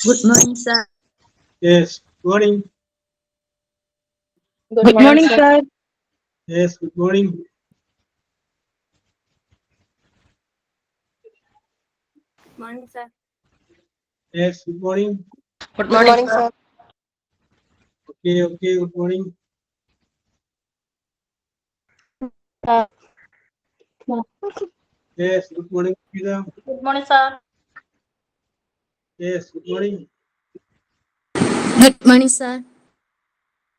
Good morning, sir. Yes, morning. Good morning, sir. Yes, good morning. Morning, sir. Yes, good morning. Good Good morning, sir. Okay, good morning. Yes, good morning, Peter. Good morning, sir. Yes, good morning. Good morning, sir.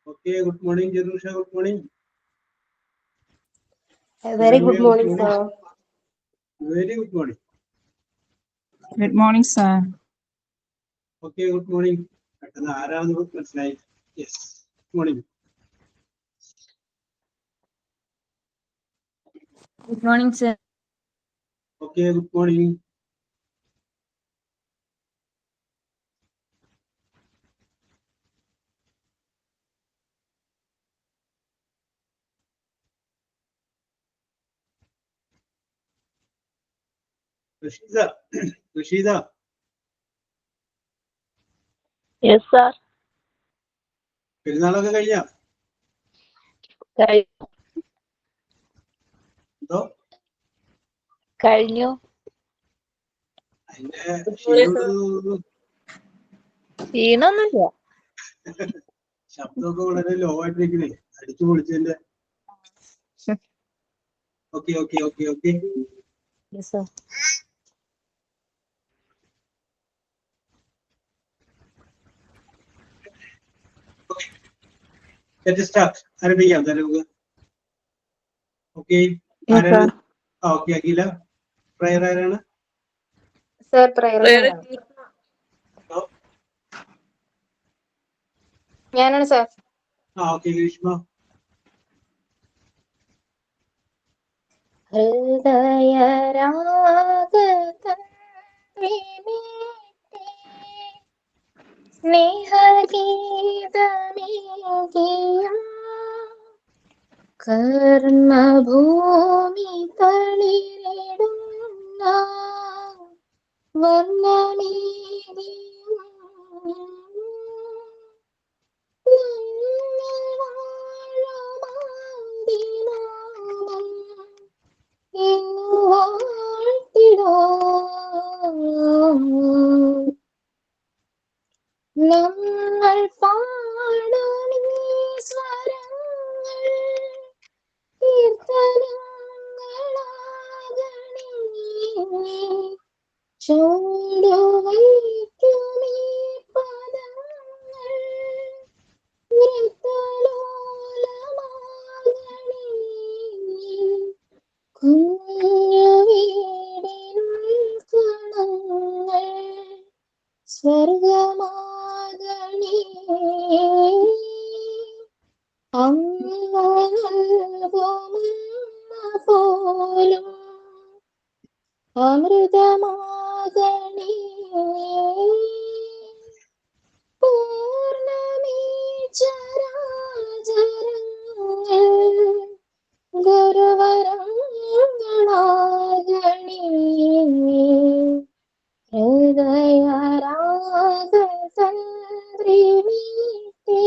Okay, good morning, Jerusha. Good morning. A very good Jeremiah, good morning, morning. sir. Very good morning. Good morning, sir. Okay, good morning. Around the slide. Yes, good morning. Good morning, sir. Okay, good morning. Rashida. Rashida. Yes, sir. പെരുന്നാളൊക്കെ കഴിഞ്ഞാ എന്തോ കഴിഞ്ഞു. അതിന്റെ ക്ഷീണമൊന്നും ക്ഷീണൊന്നുമില്ല. ശബ്ദമൊക്കെ വളരെ law ആയിട്ടിരിക്കണേ അടിച്ചു പൊളിച്ചതിന്റെ okay Yes, sir. Start ആരംഭിക്കാം നമുക്ക് ഓക്കെ Yes, ആരാണ് sir. ഓക്കെ അഖില പ്രയർ ആരാണ് Sir, prayer ഞാനാണ് സർ. ഓക്കെ ഗ്രീഷ്മ കർമ്മഭൂമി തളിരിടുന്ന നമ്മൾ പാടും സ്വരങ്ങൾ കീർത്തനങ്ങളാകണേ ചൂടുവയ്ക്കുമീ പദങ്ങൾ വൃത്തലോലമാകണേ കുഞ്ഞു വീടിനുൾ കണങ്ങൾ സ്വർഗമാകണേ അമ്മ നൽകുമമ്മ പോലും അമൃതമാകണേ പൂർണ്ണമീ ചരാചരങ്ങൾ ഗുരുവരങ്ങളാകണേ ഹൃദയരാഗതന്ത്രി മീട്ടി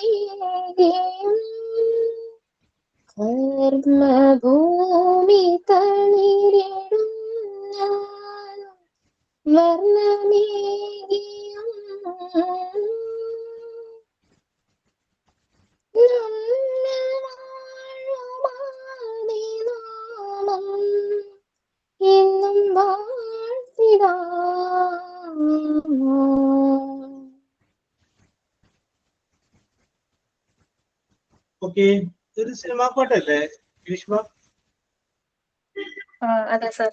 സ്നേഹഗീതമേകിയും കർമ്മഭൂമി തളിരിടുന്ന വർണ്ണമേകിയും നാമം എന്നും വാഴ്ത്തിടാം. ഓക്കെ ഇതൊരു സിനിമാ പാട്ടല്ലേ ഗ്രീഷ്മ അതെ സർ,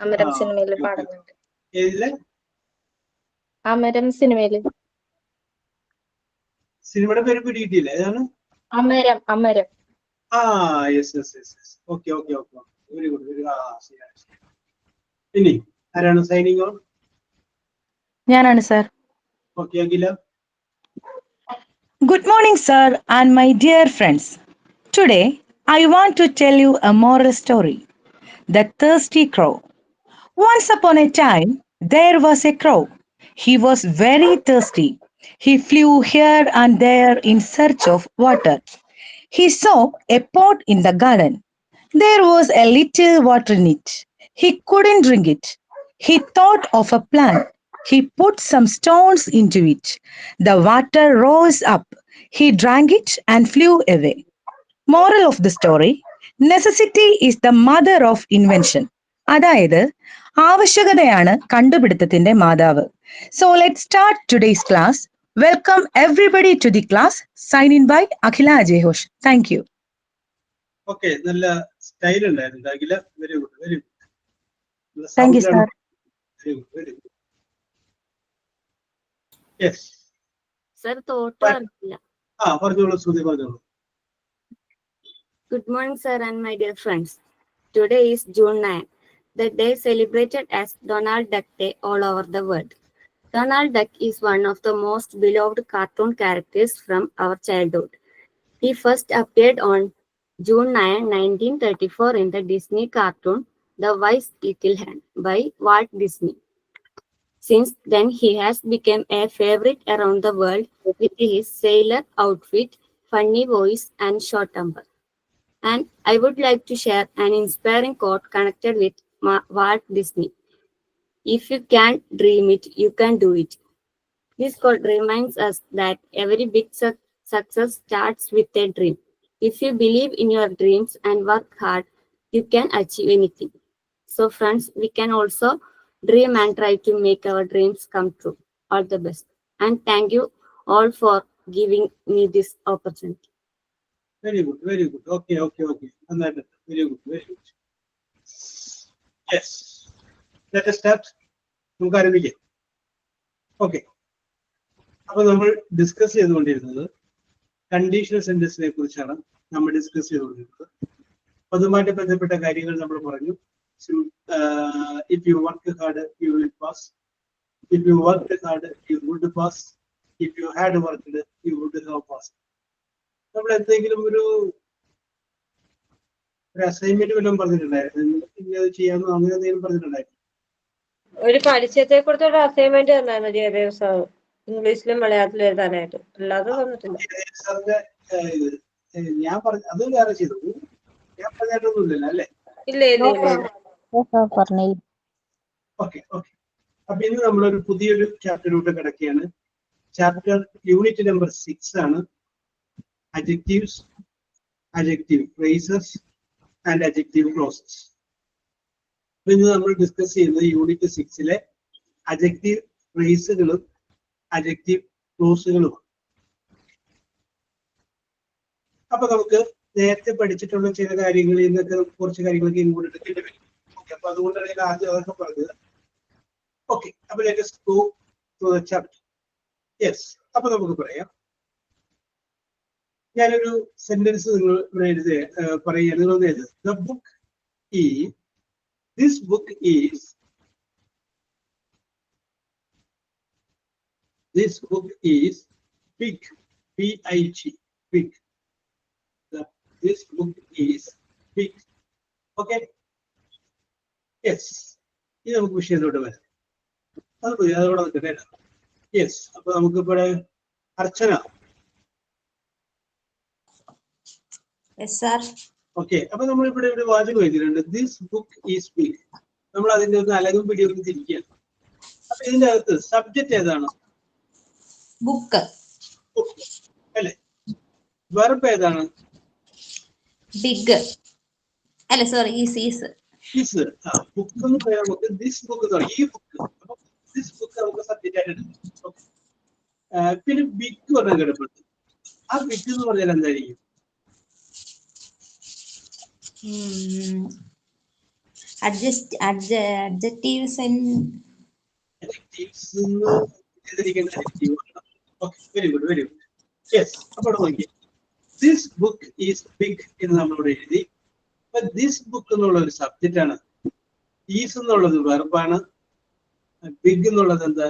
അമരം ആ, സിനിമയിൽ ഓക്കേ. പാടുന്നുണ്ട്. ഏതിലെ അമരം സിനിമയിൽ സിനിമയുടെ പേര് പിടികിട്ടിയില്ല ഏതാണ് അമരം അമരം ആ യെസ് ഓക്കെ വെരി ഗുഡ് ശരിയാണ് ഇനി ആരാണ് സൈനിങ് ഓൺ ഞാനാണ് sir. Okay Akhila Good morning, sir, and my dear friends. Today, I want to tell you a moral story. The Thirsty Crow. Once upon a time, there was a crow. He was very thirsty. He flew here and there in search of water. He saw a pot in the garden. There was a little water in it. He couldn't drink it. He thought of a plan. He put some stones into it. The water rose up. He drank it and flew away. Moral of the story: necessity is the mother of invention. അതായത് ആവശ്യകതയാണ് കണ്ടുപിടുത്തത്തിന്റെ മാതാവ്. So let's start today's class. Welcome everybody to the class. Sign in by Akhila Ajay Ghosh. Thank you. Okay, നല്ല style ഉണ്ടായിരുന്നു Akhila. Very good, very good. Thank you, sir. Very good, very good. Yes, Sir, തോട്ടില്ല. പറഞ്ഞോളൂ ശ്രുതി, പറഞ്ഞോളൂ. Good morning, sir, and my dear friends. Today is June 9, the day celebrated as Donald Duck Day all over the world. Donald Duck is one of the most beloved cartoon characters from our childhood. He first appeared on June 9, 1934 in the Disney cartoon The Wise Little Hen by Walt Disney. Since then, he has become a favorite around the world with his sailor outfit, funny voice, and short temper. And I would like to share an inspiring quote connected with Walt Disney. If you can't dream it, you can do it. This quote reminds us that every big success starts with a dream. If you believe in your dreams and work hard, you can achieve anything. So friends, we can also dream and try to make our dreams come true. All the best. And thank you all for giving me this opportunity. Very good, very good. Okay, okay, okay. നന്നായിട്ട്. Very good, very good. Yes, let us start. നമുക്ക് ആരംഭിക്കാം. Okay, അപ്പൊ നമ്മൾ discuss ചെയ്തുകൊണ്ടിരുന്നത് conditional സെന്റൻസിനെ കുറിച്ചാണ് നമ്മൾ discuss ചെയ്തുകൊണ്ടിരുന്നത്. അതുമായിട്ട് ബന്ധപ്പെട്ട കാര്യങ്ങൾ നമ്മൾ പറഞ്ഞു. If you work hard you will pass. If you work hard you would pass. If you had worked you would have pass. നമ്മൾ എന്തെങ്കിലും ഒരു അസൈൻമെന്റ് വല്ലതും പറഞ്ഞിട്ടുണ്ടായിരുന്നു, ഇന്നത് ചെയ്യാമെന്ന് അങ്ങനെ എന്തെങ്കിലും പറഞ്ഞിട്ടുണ്ടായിരുന്നു? ഒരു പരിചയത്തെ കുറിച്ചൊരു അസൈൻമെന്റ് തന്നായിരുന്നു ജയദേവ് സാർ, ഇംഗ്ലീഷിലും മലയാളത്തിലും എഴുതാനായിട്ട്. അല്ലാതെ തന്നിട്ടില്ല. ഞാൻ പറഞ്ഞു അത് വേറെ ചെയ്തു. ഞാൻ പറഞ്ഞിട്ടൊന്നുമില്ലല്ലോ അല്ലേ? ഇല്ല ഇല്ല ഇല്ല. Okay, okay. അപ്പൊ ഇന്ന് നമ്മളൊരു പുതിയൊരു ചാപ്റ്ററിലൂടെ കിടക്കുകയാണ്. ചാപ്റ്റർ യൂണിറ്റ് നമ്പർ 6 ആണ്. Adjectives, adjective phrases and adjective clauses. ഇന്ന് നമ്മൾ ഡിസ്കസ് ചെയ്യുന്നത് യൂണിറ്റ് 6-ലെ അഡ്ജക്റ്റീവ് ഫ്രേസുകളും അഡ്ജക്റ്റീവ് ക്ലോസുകളും. അപ്പൊ നമുക്ക് നേരത്തെ പഠിച്ചിട്ടുള്ള ചില കാര്യങ്ങളിൽ നിന്നൊക്കെ കുറച്ച് കാര്യങ്ങളൊക്കെ ഇങ്ങോട്ട് എടുക്കേണ്ടി വരും. ഓക്കെ, അപ്പൊ അതുകൊണ്ടാണ് ഞാൻ ആദ്യം അതൊക്കെ പറഞ്ഞത്. ഓക്കെ, അപ്പൊ let us go to the chapter. Yes, അപ്പൊ നമുക്ക് പറയാം. ഞാനൊരു സെന്റൻസ് നിങ്ങൾ ഇവിടെ പറയുക. നിങ്ങളൊന്ന് എഴുതുക. The book is, this book is, this book is big, BIG, big. This book is big. Okay, yes. ഇത് നമുക്ക് വിഷയത്തോട്ട് വരാം. അത് മതി, അതോടെ നിൽക്കട്ടെ. യെസ്, അപ്പൊ നമുക്കിവിടെ അർച്ചന. ഓക്കെ, അപ്പൊ നമ്മളിവിടെ ഒരു വാചകം എഴുതിയിട്ടുണ്ട്. This book is big. നമ്മൾ അതിന്റെ ഒന്ന് അലകും പിടിയൊക്കെ തിരിക്കുകയാണ്. അപ്പൊ ഇതിന്റെ അകത്ത് സബ്ജക്റ്റ് ഏതാണ്? ബുക്ക് അല്ലെ? വെർബ് ഏതാണ്? ബിഗ് അല്ല, സോറി, ഈസ്. ഈസ്. ബുക്ക് എന്ന് പറയാൻ നമുക്ക് ദിസ് ബുക്ക് എന്ന് പറയും. ഈ ബുക്ക്. അപ്പൊ ദിസ് ബുക്ക് നമുക്ക് സബ്ജക്റ്റ് ആയിട്ട് എടുക്കും. പിന്നെ ബിഗ് പറഞ്ഞാൽ കിടപ്പുണ്ട്. ആ ബിഗ് എന്ന് പറഞ്ഞാൽ എന്തായിരിക്കും? adjectives and adjectives very good, very good. Yes, അപ്പോൾ നോക്കി. This book is big എന്ന് നമ്മളോട് എഴുതി. അപ്പൊ this book എന്നുള്ള ഒരു സബ്ജക്റ്റ് ആണ്. ഈസ് എന്നുള്ളത് വെർബാണ്. ബിഗ് എന്നുള്ളത് എന്താ?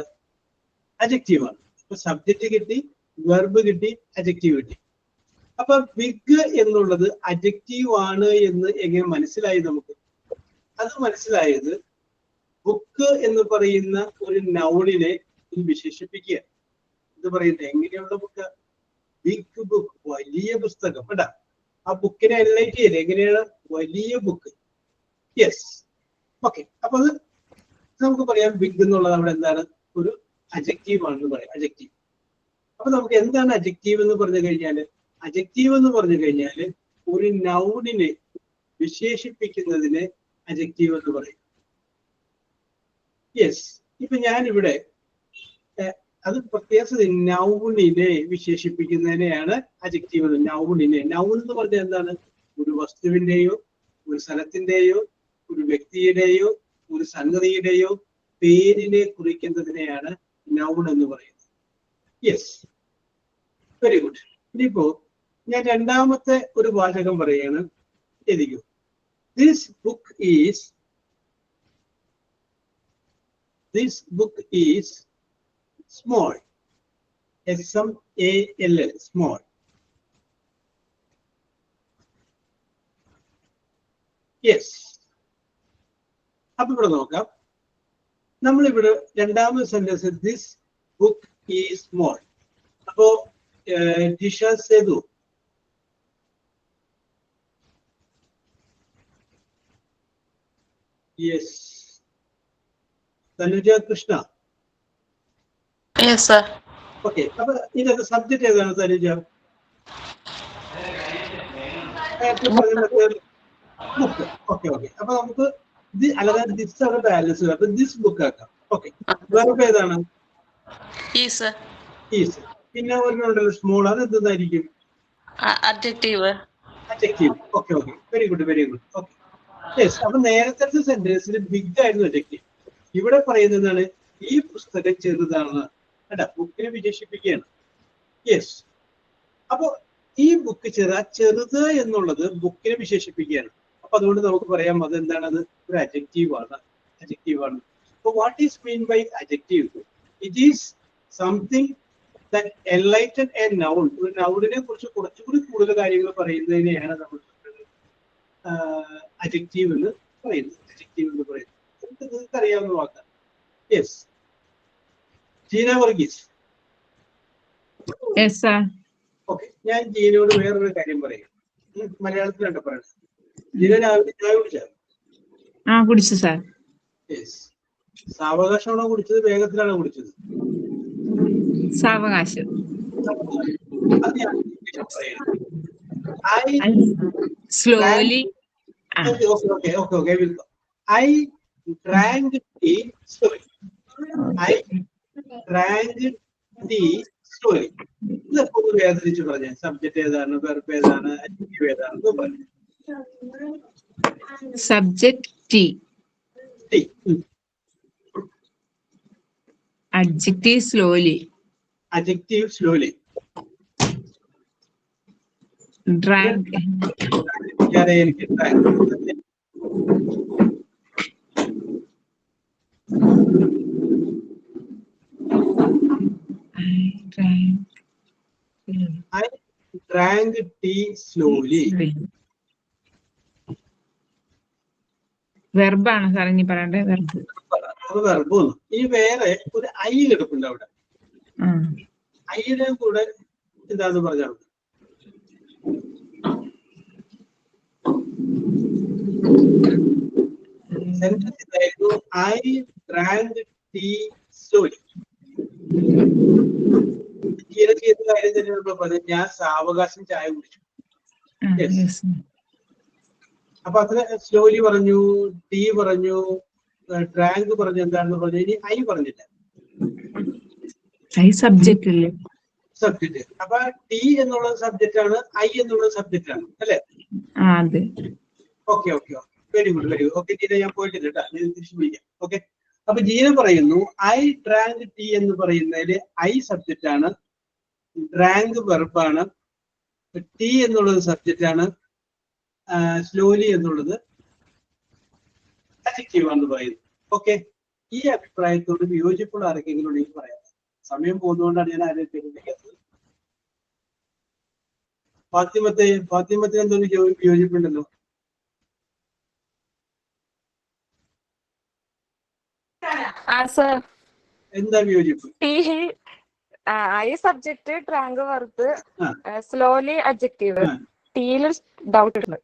അഡ്ജക്റ്റീവ് ആണ്. അപ്പൊ സബ്ജക്റ്റ് കിട്ടി, വെർബ് കിട്ടി, അഡ്ജക്റ്റീവ് കിട്ടി. അപ്പൊ ബിഗ് എന്നുള്ളത് അഡ്ജക്റ്റീവ് ആണ് എന്ന് എങ്ങനെ മനസ്സിലായി നമുക്ക്? അത് മനസ്സിലായത് ബുക്ക് എന്ന് പറയുന്ന ഒരു നൗണിനെ വിശേഷിപ്പിക്കുക. ഇത് പറയുന്നത് എങ്ങനെയുള്ള ബുക്ക്? ബിഗ് ബുക്ക്, വലിയ പുസ്തകം. കേട്ടാ, ആ ബുക്കിനെ ഹൈലൈറ്റ് ചെയ്യല്ലേ, എങ്ങനെയാണ്? വലിയ ബുക്ക്. Yes, okay. അപ്പൊ അത് നമുക്ക് പറയാം ബിഗ് എന്നുള്ളത് അവിടെ എന്താണ്? ഒരു അഡ്ജക്റ്റീവ് ആണെന്ന് പറയാം, അഡ്ജക്റ്റീവ്. അപ്പൊ നമുക്ക് എന്താണ് അഡ്ജക്റ്റീവ് എന്ന് പറഞ്ഞു കഴിഞ്ഞാല്? അഡ്ജക്റ്റീവ് എന്ന് പറഞ്ഞു കഴിഞ്ഞാല് ഒരു നൗണിനെ വിശേഷിപ്പിക്കുന്നതിന് അഡ്ജക്റ്റീവ് എന്ന് പറയും. യെസ്, ഇപ്പൊ ഞാനിവിടെ അത് പ്രത്യേക നൗണിനെ വിശേഷിപ്പിക്കുന്നതിനെയാണ് അഡ്ജക്റ്റീവ്. നൗണിനെ, നൗൺ എന്ന് പറഞ്ഞാൽ എന്താണ്? ഒരു വസ്തുവിന്റെയോ ഒരു സ്ഥലത്തിന്റെയോ ഒരു വ്യക്തിയുടെയോ ഒരു സംഗതിയുടെയോ പേരിനെ കുറിക്കുന്നതിനെയാണ് നൗൺ എന്ന് പറയുന്നത്. Yes, very good. ഇനിയിപ്പോ ഞാൻ രണ്ടാമത്തെ ഒരു വാചകം പറയുകയാണ്. എഴുതിക്കൂ. This book is small. SMALL, small. Yes. അപ്പൊ ഇവിടെ നോക്കാം. നമ്മളിവിടെ രണ്ടാമത്തെ sentence this book is small. അപ്പോ Jisha Sethu, yes. Thanuja Krishna, Yes, sir. Okay. അപ്പൊ ഇതിനകത്ത് സബ്ജക്ട് ഏതാണ് തനുജ? ബുക്ക്. Okay okay. അപ്പൊ നമുക്ക് അല്ലാതെ ദിസ് ആണ് ബാലൻസ്. അപ്പൊ ദിസ് ബുക്ക് ആക്കാം. ഓക്കെ. വെർബ് ഏതാണ്? Is. ഈസ്. പിന്നെ ഒരെണ്ണമുണ്ടല്ലോ സ്മോൾ, അത് എന്തായിരിക്കും? Adjective. Adjective. Okay okay, very good very good. Okay, yes. അപ്പൊ നേരത്തെ സെന്റൻസിൽ ബിഗ് ആയിരുന്നു അഡ്ജക്റ്റീവ്. ഇവിടെ പറയുന്നതാണ് ഈ പുസ്തകം ചെറുതാണ്. കേട്ടാ, ബുക്കിനെ വിശേഷിപ്പിക്കുകയാണ്. യെസ്. അപ്പൊ ഈ ബുക്ക് ചെറുത് എന്നുള്ളത് ബുക്കിനെ വിശേഷിപ്പിക്കുകയാണ്. അപ്പൊ അതുകൊണ്ട് നമുക്ക് പറയാം അതെന്താണ്? അത് ഒരു അഡ്ജക്റ്റീവ് ആണ്. അഡ്ജക്റ്റീവ് ആണ്. അപ്പൊ what is mean by adjective? It is something that enlighten a noun. ഒരു നൗണിനെ കുറിച്ച് കുറച്ചുകൂടി കൂടുതൽ കാര്യങ്ങൾ പറയുന്നതിനെയാണ് നമ്മൾ അഡ്ജക്റ്റീവ് എന്ന് പറയുന്നത്. അഡ്ജക്റ്റീവ് എന്ന് പറയുന്നത് നിങ്ങൾക്ക് അറിയാവുന്ന വാക്കാണ്. Yes. Jeena Varghese. Yes, sir. Okay, ഞാൻ ജീനയോട് വേറൊരു കാര്യം പറയും. മലയാളത്തിലാണ് പറയുന്നത്. ജീന രാവിലെ ചായ കുടിച്ചാൽ? കുടിച്ചു സാർ. യെസ്. സാവകാശമാണോ കുടിച്ചത്, വേഗത്തിലാണോ കുടിച്ചത്? സാവകാശം. അത് ഞാൻ പറയുന്നത്. Slowly. Okay. I drank tea slowly. I drank tea slowly. ഇതൊക്കെ ഒന്ന് വേദനിച്ച് പറഞ്ഞ സബ്ജക്ട് ഏതാണ്, വെർബ് ഏതാണ്, അഡ്ജക്റ്റീവ് ഏതാണെന്ന് പറഞ്ഞു. Subject T. Tea. Adjective slowly. Adjective slowly. Drank. എനിക്ക് I drank tea slowly. വെർബാണ് സാർ ഇനി പറയണ്ടേ? വെർബ്. അത് വെർബ് വന്നു. ഇനി വേറെ ഒരു ഐ കിടപ്പുണ്ട് അവിടെ. ഐയുടെ കൂടെ എന്താന്ന് പറഞ്ഞാൽ സെന്റൻസ് ഇതായിരുന്നു. I drank tea slowly. ചെയ്ത കാര്യം തന്നെ നമ്മൾ പറഞ്ഞത്, ഞാൻ സാവകാശം ചായ കുടിച്ചു. അപ്പൊ അത്ര സ്ലോലി പറഞ്ഞു, ടീ പറഞ്ഞു, ഡ്രാങ്ക് പറഞ്ഞു, എന്താണെന്ന് പറഞ്ഞു. ഇനി ഐ പറഞ്ഞില്ല. സബ്ജക്ട് അല്ലേ? സബ്ജക്ട്. അപ്പൊ ടി എന്നുള്ളത് സബ്ജക്റ്റ് ആണ്, ഐ എന്നുള്ളത് സബ്ജക്റ്റ് ആണ് അല്ലെ? Okay okay okay, very good very good. Okay Jeena, ഞാൻ പോയിട്ടില്ല കേട്ടാ, ഞാൻ തിരിച്ചു വിളിക്കാം. ഓക്കെ, അപ്പൊ ജീന പറയുന്നു ഐ ഡ്രാങ്ക് ടി എന്ന് പറയുന്നതില് ഐ സബ്ജക്റ്റ് ആണ്, ഡ്രാങ്ക് വെർബാണ്, ടി എന്നുള്ളത് സബ്ജക്റ്റ് ആണ്, സ്ലോലി എന്നുള്ളത് അഡ്ജക്റ്റീവ് ആണെന്ന് പറയുന്നു. ഓക്കെ, ഈ അഭിപ്രായത്തോട് വിയോജിപ്പുള്ള ആർക്കെങ്കിലും ഉണ്ടെങ്കിൽ പറയാം. സമയം പോകുന്നതുകൊണ്ടാണ് ഞാൻ ആരെയും വിളിക്കാത്തത്. ഫാത്തിമത്തിന് എന്തൊരു വിയോജിപ്പുണ്ടല്ലോ? സർ എന്താ വിയോജിപ്പ്? ഐ സബ്ജക്ട് ട്രാങ്ക് വർത്ത് ആ. സ്ലോലി അഡ്ജക്റ്റീവ് ആ. ടീയിൽ ഡൗട്ട് ഉണ്ട്.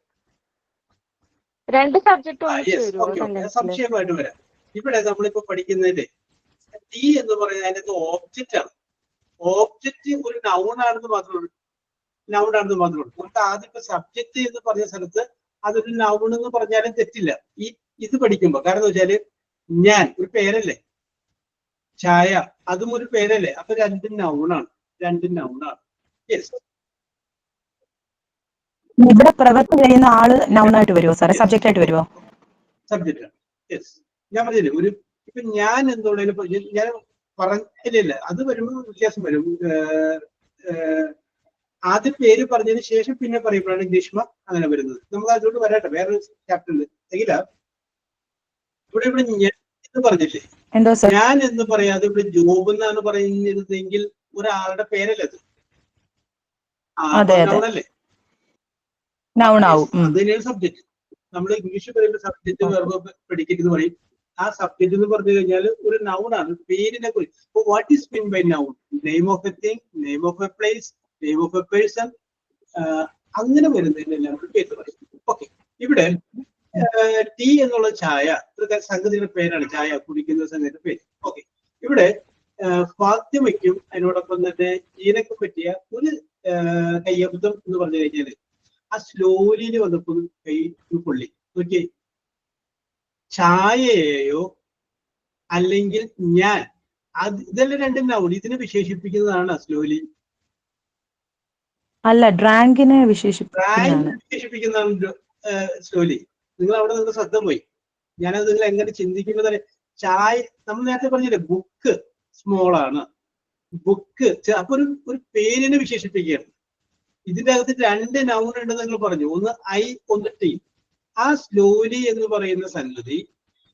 രണ്ട് സബ്ജക്ട് യെസ്, ഓക്കെ ഓക്കെ, സംശയമായിട്ട് വരാം. ഇവിടെ നമ്മളിപ്പോ പഠിക്കുന്നതിന്റെ ടി എന്ന് പറയുന്നത് അതിനകത്ത് ഓബ്ജക്റ്റ് ആണ്. ഓബ്ജക്റ്റ് ഒരു നൗൺ ആണെന്ന് മാത്രമേ ഉള്ളൂ. നമുക്ക് ആദ്യത്തെ സബ്ജക്റ്റ് എന്ന് പറഞ്ഞ സ്ഥലത്ത് അതൊരു നൗൺ എന്ന് പറഞ്ഞാലും തെറ്റില്ല ഇത് പഠിക്കുമ്പോ. കാരണം എന്ന് വെച്ചാല് ഞാൻ ഒരു പേരല്ലേ, ചായ അതും ഒരു പേരല്ലേ, അപ്പൊ രണ്ടും നൗണാണ്. യെസ്. ഇവിടെ പ്രവൃത്തി ചെയ്യുന്ന ആള് നൗണായിട്ട് വരുമോ സാറേ, സബ്ജക്റ്റ് ആയിട്ട് വരുമോ? സബ്ജക്റ്റ് ആണ്. യെസ്, ഞാൻ പറഞ്ഞില്ലേ ഇപ്പൊ ഞാൻ എന്തുകൊണ്ടും ഞാൻ പറഞ്ഞില്ല, അത് വരുമ്പോൾ വ്യത്യാസം വരും. ആദ്യം പേര് പറഞ്ഞതിന് ശേഷം പിന്നെ പറയുമ്പോഴാണ് ഗ്രീഷ്മ അങ്ങനെ വരുന്നത്. നമുക്ക് അതിലോട്ട് വരാട്ടെ, വേറൊരു ചാപ്റ്ററിൽ. എങ്കില ഇവിടെ ഞാൻ എന്ന് പറഞ്ഞില്ലേ, ഞാൻ എന്ന് പറയാതെ ഇവിടെ ജോബ് എന്നാണ് പറയുന്നതെങ്കിൽ ഒരാളുടെ പേരല്ലേ അത്? നൗണല്ലേ? അത് തന്നെയാണ് സബ്ജക്ട്. നമ്മൾ ഇംഗ്ലീഷ് പറയുമ്പോൾ സബ്ജക്ട് വെർബ് പ്രെഡിക്കേറ്റ് എന്ന് പറയും. ആ സബ്ജക്ട് എന്ന് പറഞ്ഞു കഴിഞ്ഞാൽ ഒരു നൗണാണ്, പേരിനെ കുറിച്ച്. What is mean by noun? Name of a thing, name of a place, name of a person, അങ്ങനെ വരുന്നതിനെല്ലാം പേര് പറയും. ഓക്കെ, ഇവിടെ ടീ എന്നുള്ള ചായ ഒരു സംഗതിയുടെ പേരാണ്. ചായ കുടിക്കുന്ന സംഗതിയുടെ പേര്. ഓക്കെ, ഇവിടെ ഫാത്തിമയ്ക്കും അതിനോടൊപ്പം തന്നെ ജീനക്ക് പറ്റിയ ഒരു കയ്യബദ്ധം എന്ന് പറഞ്ഞു കഴിഞ്ഞാല് ആ സ്ലോലിയിൽ വന്നപ്പോൾ കൈ പൊള്ളി. ഓക്കെ, ചായയെയോ അല്ലെങ്കിൽ ഞാൻ, ഇതെല്ലാം രണ്ടും നൗൺ. ഇതിനെ വിശേഷിപ്പിക്കുന്നതാണ് സ്ലോലി. അല്ല, ഡ്രാങ്കിനെ വിശേഷിപ്പിക്കുന്നതാണ് സ്ലോലി. നിങ്ങൾ അവിടെ നിന്ന് ശ്രദ്ധ പോയി. ഞാനത് നിങ്ങൾ എങ്ങനെ ചിന്തിക്കുന്നത്? ചായ നമ്മൾ നേരത്തെ പറഞ്ഞില്ലേ, ബുക്ക് സ്മോൾ ആണ്, ബുക്ക്. അപ്പൊ ഒരു പേരിനെ വിശേഷിപ്പിക്കുകയാണ്. ഇതിന്റെ അകത്ത് രണ്ട് നൗൺ ഉണ്ടെന്ന് നിങ്ങൾ പറഞ്ഞു, ഒന്ന് ഐ, ഒന്ന് ടി. ആ സ്ലോലി എന്ന് പറയുന്ന സംഗതി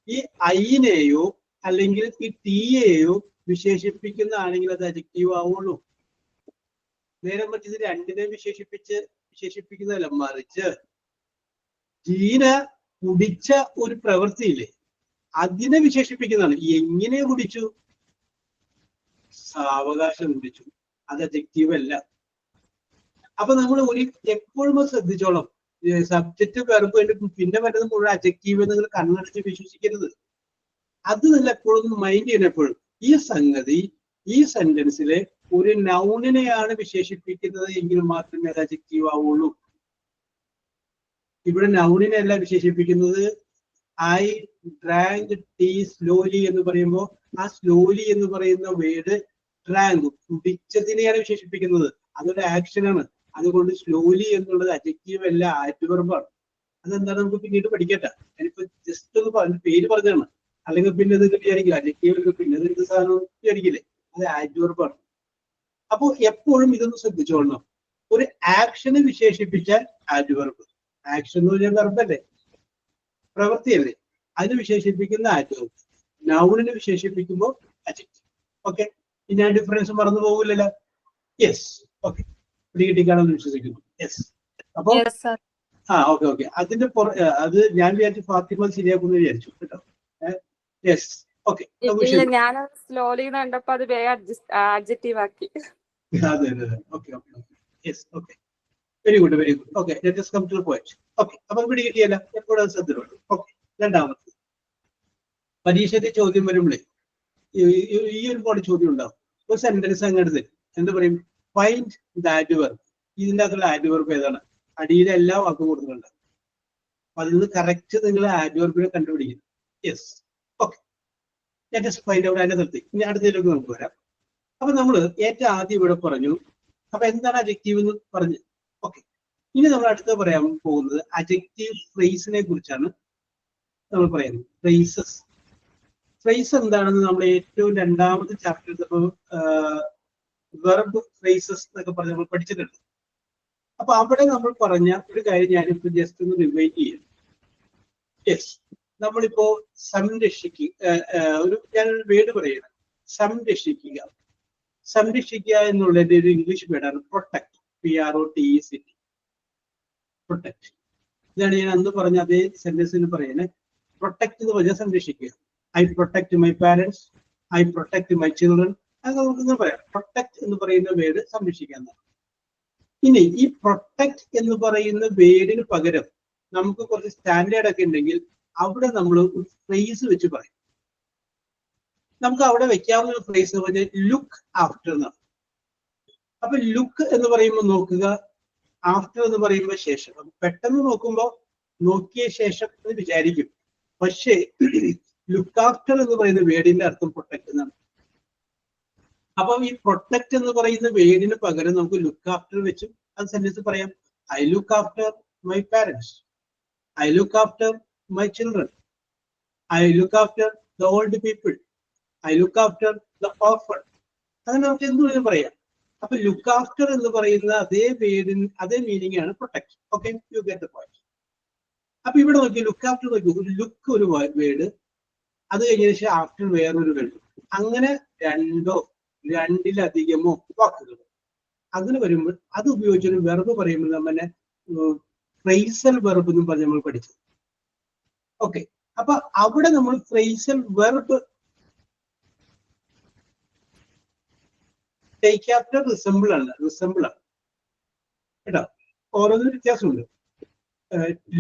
ഈ ഐനെയോ അല്ലെങ്കിൽ ഈ ടിയെയോ വിശേഷിപ്പിക്കുന്നതാണെങ്കിൽ അത് അഡ്ജക്റ്റീവ് ആവുള്ളൂ. നേരെ മറിച്ച് ഇത് രണ്ടിനെ വിശേഷിപ്പിക്കുന്നതല്ല, മറിച്ച് ജീന കുടിച്ച ഒരു പ്രവൃത്തിയില്ലേ, അതിനെ വിശേഷിപ്പിക്കുന്നതാണ്. എങ്ങനെ കുടിച്ചു? സാവകാശം കുടിച്ചു. അത് അഡ്ജക്റ്റീവ് അല്ല. അപ്പൊ നമ്മൾ എപ്പോഴും ശ്രദ്ധിച്ചോളാം, സബ്ജക്റ്റ് വെർബ് പിന്നെ വരുന്നത് മുഴുവൻ അഡ്ജക്റ്റീവ് നിങ്ങൾ കണ്ണടച്ച് വിശ്വസിക്കരുത്. അത് നിങ്ങൾ എപ്പോഴും മൈൻഡ് ചെയ്യണം. എപ്പോഴും ഈ സംഗതി ഈ സെന്റൻസിലെ ഒരു നൗണിനെയാണ് വിശേഷിപ്പിക്കുന്നത് എങ്കിൽ മാത്രമേ അത് അഡ്ജക്റ്റീവ് ആവുള്ളൂ. ഇവിടെ നൗണിനെ അല്ല വിശേഷിപ്പിക്കുന്നത്. ഐ ഡ്രാങ്ക് ടീ സ്ലോലി എന്ന് പറയുമ്പോൾ ആ സ്ലോലി എന്ന് പറയുന്ന വേർഡ് ഡ്രാങ്ക് കുടിച്ചതിനെയാണ് വിശേഷിപ്പിക്കുന്നത്. അതൊരു ആക്ഷനാണ്. അതുകൊണ്ട് സ്ലോലി എന്നുള്ളത് അഡ്ജക്റ്റീവ് അല്ല, ആഡ്വർബാണ്. അതെന്താണ് നമുക്ക് പിന്നീട് പഠിക്കട്ടെ. ഞാനിപ്പോ ജസ്റ്റ് ഒന്ന് പേര് പറഞ്ഞാണ്. അല്ലെങ്കിൽ പിന്നെ ഇത് വിചാരിക്കില്ല അഡ്ജക്റ്റീവ്, പിന്നെ ഇത് സാധനം വിചാരിക്കില്ലേ, അത് ആഡ്വർബാണ്. അപ്പോൾ എപ്പോഴും ഇതൊന്ന് ശ്രദ്ധിച്ചോളണം. ഒരു ആക്ഷനെ വിശേഷിപ്പിച്ചാൽ ആഡ്വർബ്. ആക്ഷൻ എന്ന് പറഞ്ഞാൽ വെർബല്ലേ, പ്രവൃത്തിയല്ലേ, അതിന് വിശേഷിപ്പിക്കുന്ന ആഡ്വർബ്. നൗണിനെ വിശേഷിപ്പിക്കുമ്പോൾ അഡ്ജക്റ്റീവ്. ഓക്കെ, ഇനി ആ ഡിഫറൻസ് മറന്നു പോകില്ലല്ലോ. യെസ്, ഓക്കെ, പിടികിട്ടിക്കാണെന്ന് വിശ്വസിക്കുന്നു. യെസ്, അപ്പൊ ഓക്കെ അതിന്റെ അത് ഞാൻ വിചാരിച്ചു ഫാത്തിമ ശരിയാക്കുന്നു വിചാരിച്ചു കേട്ടോ. Yes, okay. ഞാൻ സ്ലോലി കണ്ടപ്പോ അത് അഡ്ജക്റ്റീവ് ആക്കി. അതെ, okay. Yes, okay, very good. Okay, let us come to the point. Okay, അപ്പൊ പിടികിട്ടിയല്ല, എപ്പോഴും ശ്രദ്ധ വേണം. ഓക്കെ, രണ്ടാമത് പരീക്ഷയുടെ ചോദ്യം വരുമ്പോഴേ ഈ ഒരുപാട് ചോദ്യം ഉണ്ടാവും. ഒരു സെന്റൻസ് അങ്ങെടുത്ത് എന്താ പറയും? Find the adverb. ഇതിൻ്റെ അകത്തുള്ള ആഡ്വർബ് ഏതാണ്? അടിയിൽ എല്ലാ വാക്കും കൊടുക്കുന്നുണ്ട്. അപ്പൊ അതിൽ നിന്ന് കറക്റ്റ് നിങ്ങൾ ആഡ്വർബിനെ കണ്ടുപിടിക്കും. Yes, okay, let us find out. അതിനെ നിർത്തി ഇനി അടുത്തതിലേക്ക് നമുക്ക് വരാം. അപ്പൊ നമ്മൾ ഏറ്റവും ആദ്യം ഇവിടെ പറഞ്ഞു. അപ്പൊ എന്താണ് അഡ്ജക്റ്റീവ് എന്ന് പറഞ്ഞു. ഓക്കെ, ഇനി നമ്മൾ അടുത്ത് പറയാൻ പോകുന്നത് അഡ്ജക്റ്റീവ് ഫ്രേസിനെ കുറിച്ചാണ് നമ്മൾ പറയുന്നത്. ഫ്രേസ് എന്താണെന്ന് നമ്മൾ ഏറ്റവും രണ്ടാമത്തെ ചാപ്റ്ററിൽ വെർബ് ഫ്രേസസ് എന്നൊക്കെ പറഞ്ഞ് നമ്മൾ പഠിച്ചിട്ടുണ്ട്. അപ്പൊ അവിടെ നമ്മൾ പറഞ്ഞ ഒരു കാര്യം ഞാനിപ്പോ ജസ്റ്റ് ഒന്ന് റിവൈൻഡ് ചെയ്യാം. യെസ്, നമ്മളിപ്പോ ഞാനൊരു വേർഡ് പറയുന്നത് സംരക്ഷിക്കുക. സംരക്ഷിക്കുക എന്നുള്ളതിന്റെ ഒരു ഇംഗ്ലീഷ് വേർഡാണ് പ്രൊട്ടക്ട്. PROTECT, protect. ഇതാണ് ഞാൻ അന്ന് പറഞ്ഞ അതേ സെന്റൻസിന് പറയുന്നത്. പ്രൊട്ടക്ട് എന്ന് പറഞ്ഞാൽ സംരക്ഷിക്കുക. I protect my parents, I protect my children, അത് നമുക്ക് പറയാം. പ്രൊട്ടക്ട് എന്ന് പറയുന്ന വേർഡ് സംരക്ഷിക്കാൻ. ഇനി ഈ പ്രൊട്ടക്ട് എന്ന് പറയുന്ന വേർഡിന് പകരം നമുക്ക് കുറച്ച് സ്റ്റാൻഡേർഡ് ഒക്കെ ഉണ്ടെങ്കിൽ അവിടെ നമ്മൾ ഒരു ഫ്രേസ് വെച്ച് പറയും. നമുക്ക് അവിടെ വെക്കാവുന്ന ഒരു ഫ്രേസ് എന്ന് പറഞ്ഞാൽ ലുക്ക് ആഫ്റ്റർ എന്നാണ്. അപ്പൊ ലുക്ക് എന്ന് പറയുമ്പോൾ നോക്കുക, ആഫ്റ്റർ എന്ന് പറയുമ്പോൾ ശേഷം. പെട്ടെന്ന് നോക്കുമ്പോൾ നോക്കിയ ശേഷം എന്ന് വിചാരിക്കും, പക്ഷേ ലുക്ക് ആഫ്റ്റർ എന്ന് പറയുന്ന വേർഡിന്റെ അർത്ഥം പ്രൊട്ടക്ട് എന്നാണ്. അപ്പം ഈ പ്രൊട്ടക്ട് എന്ന് പറയുന്ന വേർഡിന് പകരം നമുക്ക് ലുക്ക് ആഫ്റ്റർ വെച്ചും അത് സെന്റൻസ് പറയാം. I look after my parents, I look after my children, I look after the old people, I look after the orphan. അങ്ങനെ നമുക്ക് എന്തുവേലും പറയാം. അപ്പൊ ലുക്ക് ആഫ്റ്റർ എന്ന് പറയുന്ന അതേ വേർഡിന് അതേ മീനിങ് ആണ് protect. Okay, you get the point. അപ്പൊ ഇവിടെ നോക്കി ലുക്ക് ആഫ്റ്റർ നോക്കി, ഒരു ലുക്ക് ഒരു വേർഡ്, അത് കഴിഞ്ഞ ശേഷം ആഫ്റ്റർ വേറൊരു വേർഡ്, അങ്ങനെ രണ്ടോ രണ്ടിലധികമോ വാക്കുകൾ അങ്ങനെ വരുമ്പോൾ അത് ഉപയോഗിച്ചൊരു വെർബ് പറയുമ്പോൾ നമ്മളെ ഫ്രേസൽ വെർബ് എന്നും പറഞ്ഞ് നമ്മൾ പഠിച്ചത്. ഓക്കെ, അപ്പൊ അവിടെ നമ്മൾ phrasal verb take after resemble ആണ് കേട്ടോ. ഓരോന്നിനും വ്യത്യാസമുണ്ട്.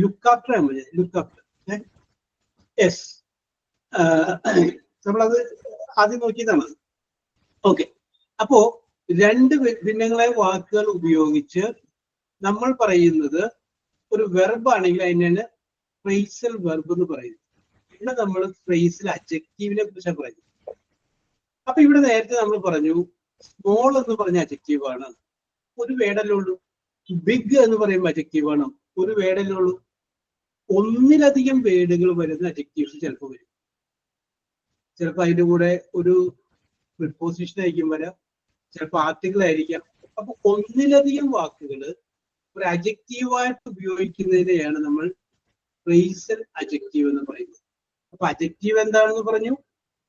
ലുക്ക് ആഫ്റ്റർ ആണ് ലുക്ക് ആഫ്റ്റർ. യെസ്, നമ്മളത് ആദ്യം നോക്കിയതാണ്. ഓക്കെ, അപ്പോ രണ്ട് ഭിന്നങ്ങളായ വാക്കുകൾ ഉപയോഗിച്ച് നമ്മൾ പറയുന്നത് ഒരു വെർബ് ആണെങ്കിൽ അതിനാണ് ഫ്രേസൽ വെർബ് എന്ന് പറയുന്നത്. ഇവിടെ നമ്മൾ ഫ്രേസൽ അഡ്ജക്റ്റീവിനെ കുറിച്ചാണ് പറയുന്നത്. അപ്പൊ ഇവിടെ നേരത്തെ നമ്മൾ പറഞ്ഞു സ്മോൾ എന്ന് പറഞ്ഞ അഡ്ജക്റ്റീവ് ആണ്, ഒരു വേർഡല്ലേ ഉള്ളൂ. ബിഗ് എന്ന് പറയുമ്പോൾ അഡ്ജക്റ്റീവ് ആണ്, ഒരു വേർഡല്ലേ ഉള്ളൂ. ഒന്നിലധികം വേർഡുകൾ വരുന്ന അഡ്ജക്റ്റീവ്സ് ചിലപ്പോൾ വരും. ചിലപ്പോൾ അതിന്റെ കൂടെ ഒരു പ്രിപ്പോസിഷൻ ആയിരിക്കും വരാം, ചിലപ്പോൾ ആർട്ടിക്കിൾ ആയിരിക്കാം. അപ്പൊ ഒന്നിലധികം വാക്കുകൾ ഒരു അഡ്ജക്റ്റീവായിട്ട് ഉപയോഗിക്കുന്നതിനെയാണ് നമ്മൾ ഫ്രേസൽ അഡ്ജക്റ്റീവ് എന്ന് പറയുന്നത്. അപ്പൊ അഡ്ജക്റ്റീവ് എന്താണെന്ന് പറഞ്ഞു,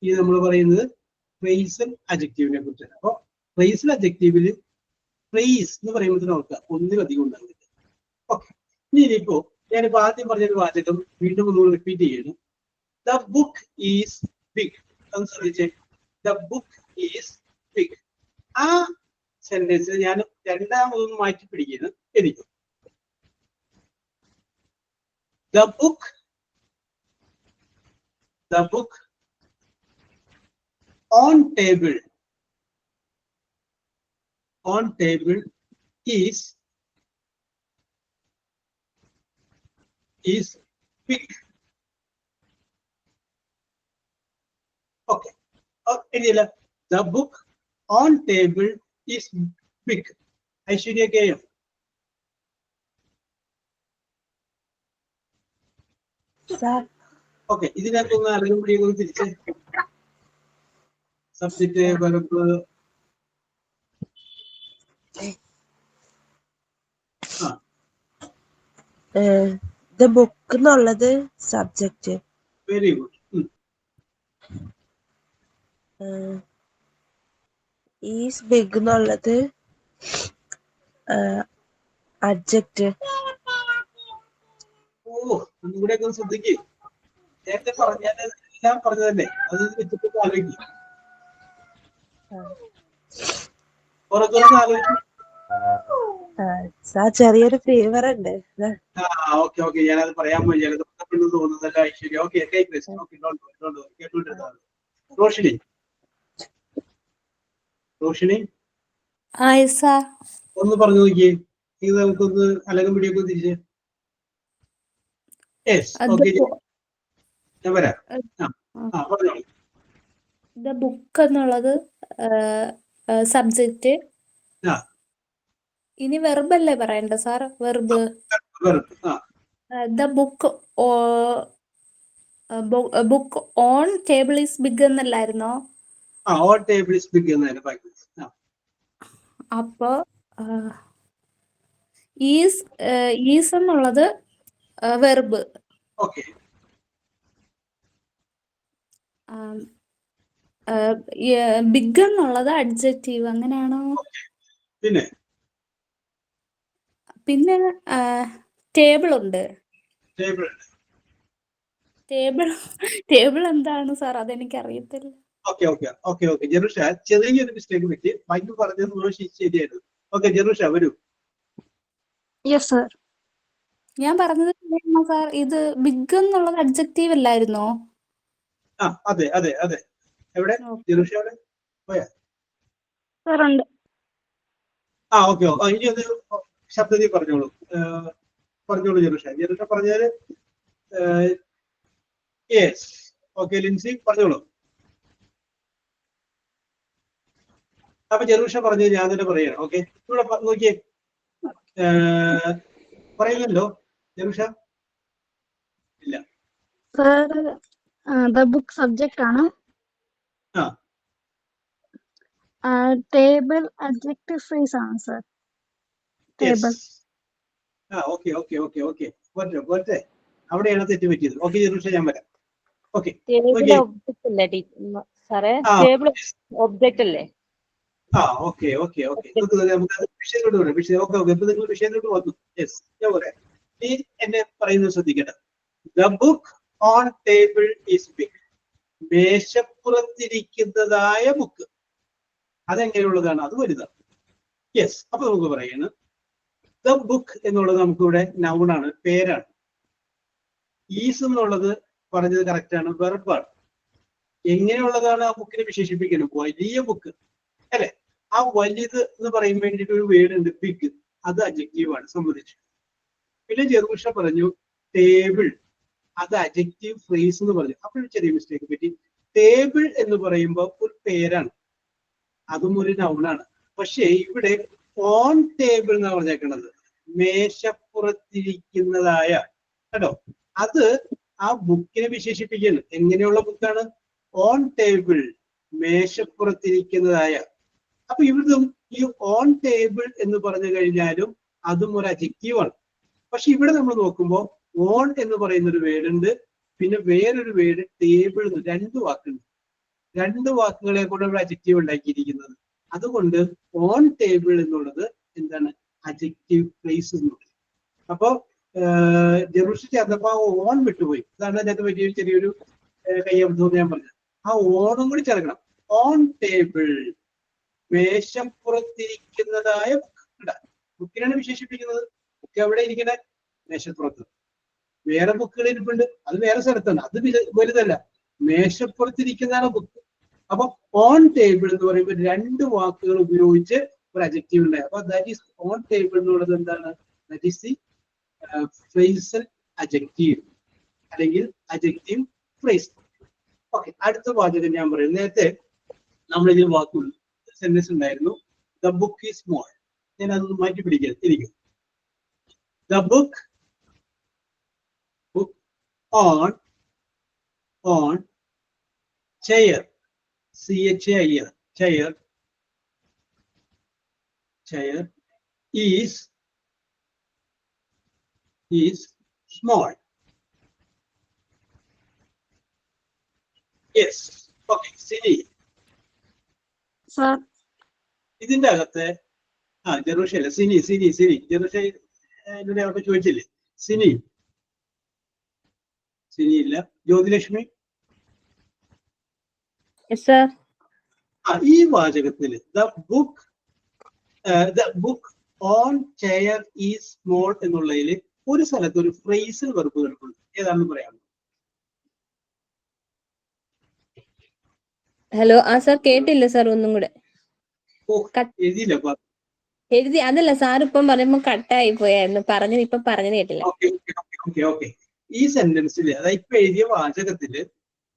ഈ നമ്മൾ പറയുന്നത് ഫ്രേസൽ അഡ്ജക്റ്റീവിനെ കുറിച്ചാണ്. അപ്പൊ ഫ്രേസൽ അഡ്ജക്റ്റീവില് ഫ്രേസ് എന്ന് പറയുമ്പോൾ നോക്കുക ഒന്നിലധികം ഉണ്ടാകുന്നില്ല. ഓക്കെ, ഇനിയിപ്പോ ഞാനിപ്പോ ആദ്യം പറഞ്ഞൊരു വാചകം വീണ്ടും ഒന്ന് റിപ്പീറ്റ് ചെയ്യണം. The book is big. എന്ന് ശ്രദ്ധിച്ചേ, ദ ബുക്ക് ഈസ് ബിഗ്. ആ സെന്റൻസിൽ ഞാൻ രണ്ടാമതൊന്ന് മാറ്റി പിടിക്കുന്നു. എനിക്ക് the book on table is big. Okay, ഇനിയല്ല, the book on table is big. Aishwarya കെയം. ഓക്കെ, ഇതിനകത്തൊന്ന് അറിയാൻ പിടിയൊക്കെ തിരിച്ച് സബ്ജക്റ്റ് വെർബ്. ദ ബുക്ക് എന്നുള്ളത് subject. Very good. Is big എന്നുള്ളത് അഡ്ജക്റ്റ്. ഓ, ഒന്നുകൂടെ ഒക്കെ ശ്രദ്ധിക്കേ. നേരത്തെ പറഞ്ഞാൽ എല്ലാം പറഞ്ഞതല്ലേ, അത് വെച്ചിട്ട് ആലോചിക്കും. പുറത്തുനിന്ന് ആലോചിക്കും. ചെറിയൊരു ഫീവർ ഉണ്ട്. ഓക്കെ ഓക്കെ, ഞാനത് പറയാൻ പോയി, ജലദോഷപ്പെട്ടു തോന്നുന്നതല്ല ഐശ്വര്യ. ഓക്കെ, കേട്ടോണ്ടിരുന്നത്. റോഷിനി ഒന്ന് പറഞ്ഞു നോക്കിയേ, ഇത് നമുക്കൊന്ന് അലകം പിടിയൊക്കെ തിരിച്ച്. ഓക്കെ, ഞാൻ വരാം. പറഞ്ഞോളൂ. ദ ബുക്ക് എന്നുള്ളത് സബ്ജക്റ്റ്. ഇനി വെർബ് അല്ലേ പറയണ്ട sir? Verb. The book book on table is big എന്നല്ലായിരുന്നോ? ഓൺ ടേബിൾ ഈസ് ബിഗ് എന്നായിരുന്നു. അപ്പൊ ഈസ് എന്നുള്ളത് വെർബ്. ഓക്കെ, ബിഗ് എന്നുള്ളത് അഡ്ജക്റ്റീവ്. അങ്ങനെയാണോ? പിന്നെ ടേബിൾ ഉണ്ട്. ടേബിൾ എന്താണ് സാർ? അതെനിക്ക് അറിയത്തില്ല. ഓക്കെ ജെറുഷ ചെറിയൊരു മിസ്റ്റേക്ക് പറ്റി. മൈക്ക് പറഞ്ഞത് മുഴുവൻ ശരിയായിരുന്നു. ഓക്കെ ജെറുഷ വരൂ. Yes sir. ഞാൻ പറഞ്ഞത് സാർ, ഇത് ബിഗ് എന്നുള്ളത് അഡ്ജക്റ്റീവ് അല്ലായിരുന്നോ? അതെ അതെ അതെ. എവിടെ ജെറുഷ എവിടെ പോയാ? സാർ ഉണ്ട്. ഓക്കെ. ഇനി ഒന്ന് ശബ്ദത്തിൽ പറഞ്ഞോളൂ. പറഞ്ഞോളൂ ജെറുഷ. ജെറുഷ പറഞ്ഞാല് യെസ്. ഓക്കെ ലിൻസി പറഞ്ഞോളൂ. അപ്പൊ ജെറുഷ പറഞ്ഞത് ഞാൻ തന്നെ പറയണം. ഓക്കെ ഇവിടെ നോക്കിയേ, പറയുന്നല്ലോ ജെറുഷ? ഇല്ല. സാർ ദ ബുക്ക് സബ്ജക്റ്റ് ആണ്. ടേബിൾ അഡ്ജക്റ്റീവ് ഫ്രേസ് ആണ് സർ. ടേബിൾ. ഓക്കെ. പോട്ടെ. അവിടെയാണ് തെറ്റ് പറ്റിയത്. ഓക്കെ ജെറുഷ ഞാൻ വരാം. ഓക്കെ ടേബിൾ ഒബ്ജക്റ്റ് അല്ലേ സാറേ? ടേബിൾ ഒബ്ജക്റ്റ് അല്ലേ? ഓക്കെ. നമുക്ക് വിഷയത്തിലോട്ട് വരാം. ഓക്കെ ഇപ്പൊ നിങ്ങൾ വിഷയത്തിലോട്ട് വന്നു. യെസ് ഞാൻ പറയാം. ഈ എന്നെ പറയുന്നത് ശ്രദ്ധിക്കട്ടെ. The book on table is big. മേശപ്പുറത്തിരിക്കുന്നതായ ബുക്ക് അതെങ്ങനെയുള്ളതാണ്? അത് വലുതാണ്. യെസ്. അപ്പൊ നമുക്ക് പറയുന്നത് ദ ബുക്ക് എന്നുള്ളത് നമുക്കിവിടെ നൗൺ ആണ്, പേരാണ്. ഈസ് എന്നുള്ളത് പറഞ്ഞത് കറക്റ്റ് ആണ്, വെർബാണ്. എങ്ങനെയുള്ളതാണ് ആ ബുക്കിനെ വിശേഷിപ്പിക്കുന്നത്? വലിയ ബുക്ക് അല്ലെ? ആ വലുത് എന്ന് പറയാൻ വേണ്ടിയിട്ട് ഒരു വേർഡ് ഉണ്ട്, ബിഗ്. അത് അഡ്ജക്റ്റീവ് ആണ്, സംബന്ധിച്ചു. പിന്നെ ജെറുഷ പറഞ്ഞു ടേബിൾ, അത് അഡ്ജക്റ്റീവ് ഫ്രേസ് എന്ന് പറഞ്ഞു. അപ്പോഴൊരു ചെറിയ മിസ്റ്റേക്ക് പറ്റി. ടേബിൾ എന്ന് പറയുമ്പോൾ ഒരു പേരാണ്, അതും ഒരു നൗണാണ്. പക്ഷേ ഇവിടെ ഓൺ ടേബിൾ എന്നാണ് പറഞ്ഞേക്കുന്നത്, മേശപ്പുറത്തിരിക്കുന്നതായ. കേട്ടോ, അത് ആ ബുക്കിനെ വിശേഷിപ്പിക്കുന്നു. എങ്ങനെയുള്ള ബുക്കാണ്? ഓൺ ടേബിൾ, മേശപ്പുറത്തിരിക്കുന്നതായ. അപ്പൊ ഇവിടും ഈ ഓൺ ടേബിൾ എന്ന് പറഞ്ഞു കഴിഞ്ഞാലും അതും ഒരു അഡ്ജക്റ്റീവാണ്. പക്ഷെ ഇവിടെ നമ്മൾ നോക്കുമ്പോൾ ഓൺ എന്ന് പറയുന്ന ഒരു വേർഡ് ഉണ്ട്, പിന്നെ വേറൊരു വേർഡ് ടേബിൾ. രണ്ട് വാക്കുണ്ട്. രണ്ട് വാക്കുകളെ കൂടെ ഇവിടെ അഡ്ജക്റ്റീവ് ഉണ്ടാക്കിയിരിക്കുന്നത്. അതുകൊണ്ട് ഓൺ ടേബിൾ എന്നുള്ളത് എന്താണ്? അഡ്ജക്റ്റീവ് ഫ്രേസ് എന്നുള്ളത്. അപ്പോ ജെറുഷ ചേർന്നപ്പോ ആ ഓൺ വിട്ടുപോയി. അതാണ് അതിനകത്ത് വലിയ ചെറിയൊരു കയ്യബദ്ധം ഞാൻ പറഞ്ഞത്. ആ ഓണും കൂടി ചേർക്കണം. ഓൺ ടേബിൾ, മേശപ്പുറത്തിരിക്കുന്നതായ ബുക്ക്. ബുക്കിനാണ് വിശേഷിപ്പിക്കുന്നത്. ബുക്ക് എവിടെ ഇരിക്കണേ? മേശപ്പുറത്ത്. വേറെ ബുക്കുകൾ ഇരിപ്പുണ്ട്, അത് വേറെ സ്ഥലത്താണ്, അത് വലുതല്ല. മേശപ്പുറത്തിരിക്കുന്നതാണ് ബുക്ക്. അപ്പൊ ഓൺ ടേബിൾ എന്ന് പറയുമ്പോൾ രണ്ട് വാക്കുകൾ ഉപയോഗിച്ച് ഒരു അഡ്ജക്റ്റീവ് ഉണ്ടായി. അപ്പൊ ദാറ്റ് ഈസ് ഓൺ ടേബിൾ എന്നുള്ളത് എന്താണ്? That is the phrasal adjective അല്ലെങ്കിൽ അഡ്ജക്റ്റീവ് ഫ്രേസ്. ഓക്കെ, അടുത്ത വാചകം ഞാൻ പറയും. നേരത്തെ നമ്മൾ ഇതിൽ വാക്കുകൾ സെന്റൻസ് ഉണ്ടായിരുന്നു. The book is small. ഞാൻ അതൊന്ന് മാറ്റി പിടിക്കാം. The book on chair, chair is small. Yes. Okay, Sini. Sir. ഇതിന്റെ അകത്ത് ജെറുഷല്ല, സിനി. ജെറുഷ എന്നോട് അവിടെ ചോദിച്ചില്ലേ? സിനി ഇല്ല. ജ്യോതിലക്ഷ്മി? ഈ വാചകത്തില് the book on chair is small എന്നുള്ളതിൽ ഒരു സ്ഥലത്ത് ഒരു ഫ്രേസൽ വെർബ് കിടപ്പുണ്ട്. ഏതാണെന്ന് പറയാമോ? ഹലോ സർ, കേട്ടില്ല സാർ, ഒന്നും കൂടെ എഴുതിയില്ല. എഴുതി. അതല്ല സാർ ഇപ്പം പറയുമ്പോ കട്ടായി പോയായിരുന്നു. പറഞ്ഞത് ഇപ്പൊ പറഞ്ഞത് കേട്ടില്ല. ഓക്കെ. ഈ സെന്റൻസിൽ, അതായത് ഇപ്പൊ എഴുതിയ വാചകത്തില്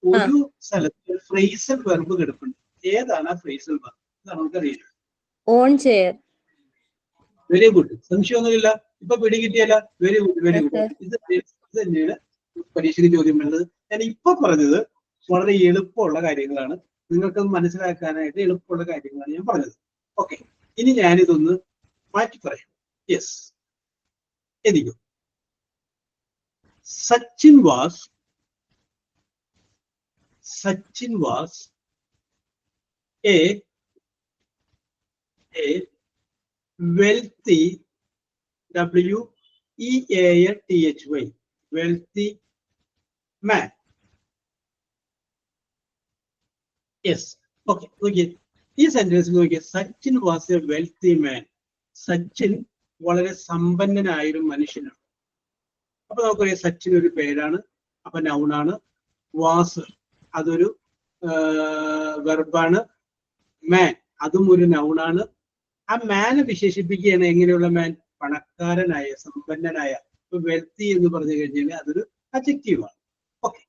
ഒരു സ്ഥലത്ത് ഫ്രേസൽ വെർബ് കിടപ്പുണ്ട്. ഏതാണ് ആ ഫ്രേസൽ വെർബ്? ഇതാണ് നമുക്കറിയില്ല. On chair. Very good. സംശയമൊന്നുമില്ല. ഇപ്പൊ പിടികിട്ടിയല്ല. Very good. ഇത് തന്നെയാണ് പരീക്ഷയ്ക്ക് ചോദ്യം വരുന്നത്. ഞാൻ ഇപ്പൊ പറഞ്ഞത് വളരെ എളുപ്പമുള്ള കാര്യങ്ങളാണ്, നിങ്ങൾക്ക് മനസ്സിലാക്കാനായിട്ട് എളുപ്പമുള്ള കാര്യങ്ങളാണ് ഞാൻ പറഞ്ഞത്. ഓക്കെ, ഇനി ഞാനിതൊന്ന് മാറ്റി പറയാം. യെസ്, എനിക്കും. Sachin was a wealthy, wealthy, wealthy man. Yes. Okay, നോക്കിയേ ഈ സെന്റൻസ് നോക്കിയേ. സച്ചിൻ വാസ് എ വെൽത്തി മാൻ. സച്ചിൻ വളരെ സമ്പന്നനായ ഒരു മനുഷ്യനാണ്. അപ്പൊ നമുക്കറിയാം സച്ചിൻ ഒരു പേരാണ്, അപ്പൊ നൗണാണ്. വാസ് അതൊരു വെർബാണ്. മാൻ അതും ഒരു നൗണാണ്. ആ മാനെ വിശേഷിപ്പിക്കുകയാണ് എങ്ങനെയുള്ള മാൻ? പണക്കാരനായ, സമ്പന്നനായ. ഇപ്പൊ വെൽത്തി എന്ന് പറഞ്ഞു കഴിഞ്ഞാൽ അതൊരു അഡ്ജക്റ്റീവാണ്. ഓക്കെ,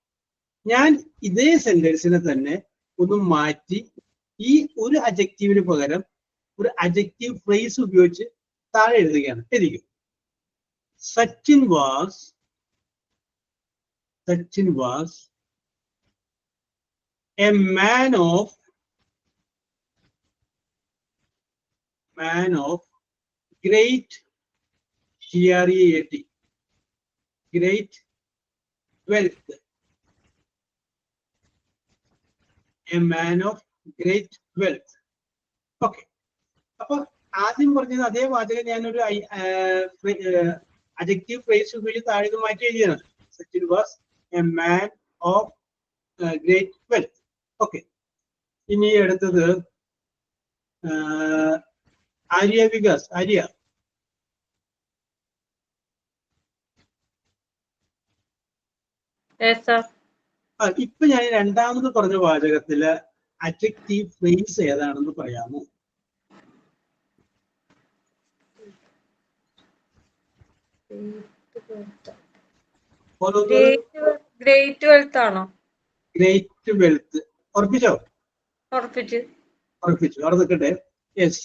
ഞാൻ ഇതേ സെന്റൻസിനെ തന്നെ ഒന്ന് മാറ്റി ഈ ഒരു അഡ്ജക്റ്റീവിന് പകരം ഒരു അഡ്ജക്റ്റീവ് ഫ്രേസ് ഉപയോഗിച്ച് താഴെ എഴുതുകയാണ്. എഴുതിക്കും. Sachin was a man of great GREAT great wealth. A man of great wealth. Okay. അപ്പൊ ആദ്യം പറഞ്ഞത് അതേ വാചകം ഞാനൊരു അഡ്ജക്റ്റീവ് ഫ്രേസ് ഉപയോഗിച്ച് താഴെ മാറ്റി എഴുതിയാണ്. Sachin was a man of great wealth. Okay, ഇനി അടുത്തത് ആര്യ വികാസ്. ആര്യ, ഇപ്പൊ ഞാൻ രണ്ടാമത് പറഞ്ഞ വാചകത്തില് അഡ്ജക്റ്റീവ് ഫ്രേസ് ഏതാണെന്ന് പറയാമോ? ഗ്രേറ്റ് വെൽത്ത് ആണോ? ഗ്രേറ്റ് വെൽത്ത് ഉറപ്പിച്ചോ? ഉറപ്പിച്ചു. അവിടെ നിൽക്കട്ടെ. Yes.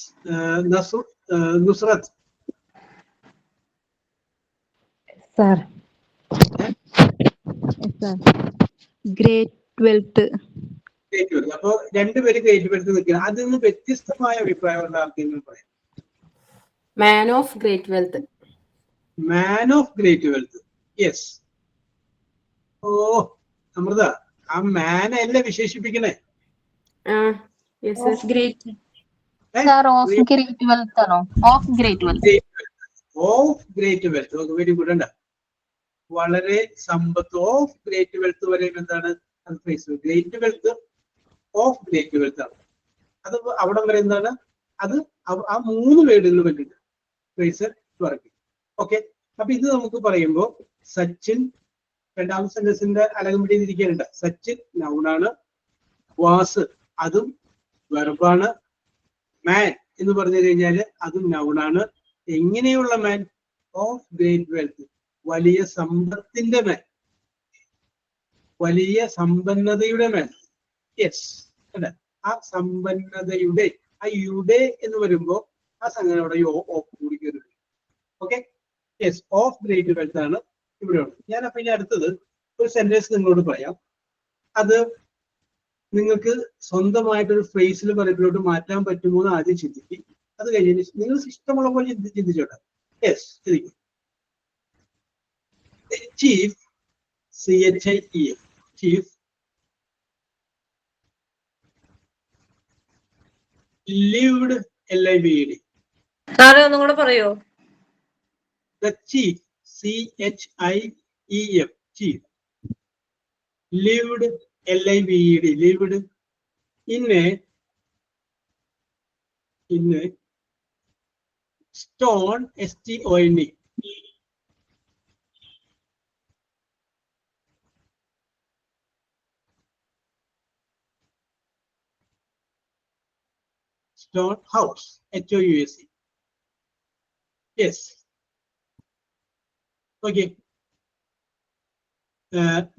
Nusrath. Sir great wealth. അപ്പൊ രണ്ടുപേരും ഗ്രേറ്റ് വെൽത്ത് നിൽക്കുക. അതിൽ നിന്ന് വ്യത്യസ്തമായ അഭിപ്രായമുള്ള ആർക്കെങ്കിലും പറയാം? Man of great wealth. Man of great wealth. Yes. Oh Amrutha, ആ മാനെ അല്ലേ വിശേഷിപ്പിക്കണേ? ഓഫ് ഗ്രേറ്റ് വെൽത്ത് ആണോ? Of great wealth. Of great wealth. Okay, very good. ഉണ്ട് വളരെ സമ്പത്ത്. ഓഫ് ഗ്രേറ്റ് വെൽത്ത് വരെ എന്താണ് അത് phrase? Great wealth of great wealth ആണ്. അത് അവിടെ വരെ എന്താണ് അത്? ആ മൂന്ന് വേർഡുകൾ വേണ്ടിയിട്ട് ഫ്രേസ് പറയും. ഓക്കെ, അപ്പൊ ഇത് നമുക്ക് പറയുമ്പോൾ സച്ചിൻ രണ്ടാമത്തെ സെന്റൻസിന്റെ അലകം ഇരിക്കാനുണ്ട്. സച്ചിൻ നൗണാണ്. വാസ് അതും വെർബാണ്. മാൻ എന്ന് പറഞ്ഞു കഴിഞ്ഞാൽ അതും നൗണാണ്. എങ്ങനെയുള്ള മാൻ? ഓഫ് ഗ്രേറ്റ് വെൽത്ത്, വലിയ സമ്പത്തിന്റെ മാൻ, വലിയ സമ്പന്നതയുടെ മാൻ. യെസ്, അല്ലെ? ആ സമ്പന്നതയുടെ ആ യുടെ എന്ന് വരുമ്പോ ആ സംഗതിയുടെ ഓഫ് കൂടി കയറി. Okay, yes, of great wealth ആണ് ഇവിടെ ഉള്ളത്. ഞാൻ അപ്പൊ ഇനി അടുത്തത് ഒരു സെന്റൻസ് നിങ്ങളോട് പറയാം. അത് നിങ്ങൾക്ക് സ്വന്തമായിട്ടൊരു ഫ്രേസിൽ പറയുമ്പോഴോട്ട് മാറ്റാൻ പറ്റുമോ എന്ന് ആദ്യം ചിന്തിക്കും. അത് കഴിഞ്ഞ് നിങ്ങൾ ഇഷ്ടമുള്ള പോലെ ചിന്തിച്ചോട്ടെ. യെസ്, ചിന്തിക്കും. Chief, CHIEF, chief lived, LIVED. സാറേ ഒന്നും കൂടെ പറയോ? The chief, CHIEF, chief lived, LIVED, lived in a stone, STONE. Stone house, HOUSE. Yes. Okay.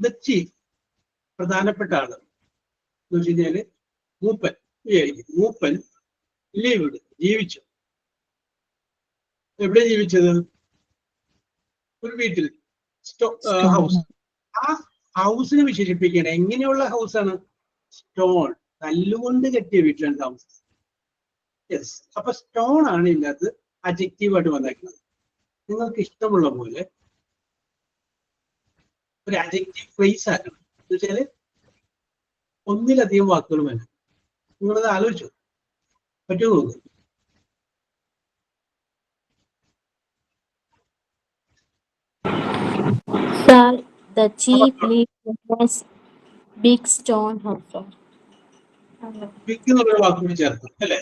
The chief, പ്രധാനപ്പെട്ട ആള് എന്ന് വെച്ച് കഴിഞ്ഞാല് മൂപ്പൻ. മൂപ്പൻ ലിവ്ഡ്, ജീവിച്ചു. എവിടെ ജീവിച്ചത്? ഒരു വീട്ടിൽ, ഹൗസ്. ആ ഹൗസിനെ വിശേഷിപ്പിക്കുകയാണ്. എങ്ങനെയുള്ള ഹൗസാണ്? സ്റ്റോൺ, കല്ലുകൊണ്ട് കെട്ടിയ വീട്ടിലാണ് താമസിച്ചത്. യെസ്, അപ്പൊ സ്റ്റോൺ ആണ് ഇതിനകത്ത് അഡ്ജക്റ്റീവായിട്ട് വന്നേക്കുന്നത്. നിങ്ങൾക്ക് ഇഷ്ടമുള്ള പോലെ ഒരു അഡ്ജക്റ്റീവ് ഫ്രേസ് ആക്കണം. എന്ന് വെച്ചാല് ഒന്നിലധികം വാക്കുകൾ വേണം. നിങ്ങളത് ആലോചിച്ചു പറ്റുമോ നോക്ക്. Sir, the chief lived in a big stone house. Big എന്നുള്ള വാക്ക് കൂടി ചേർക്കും അല്ലേ?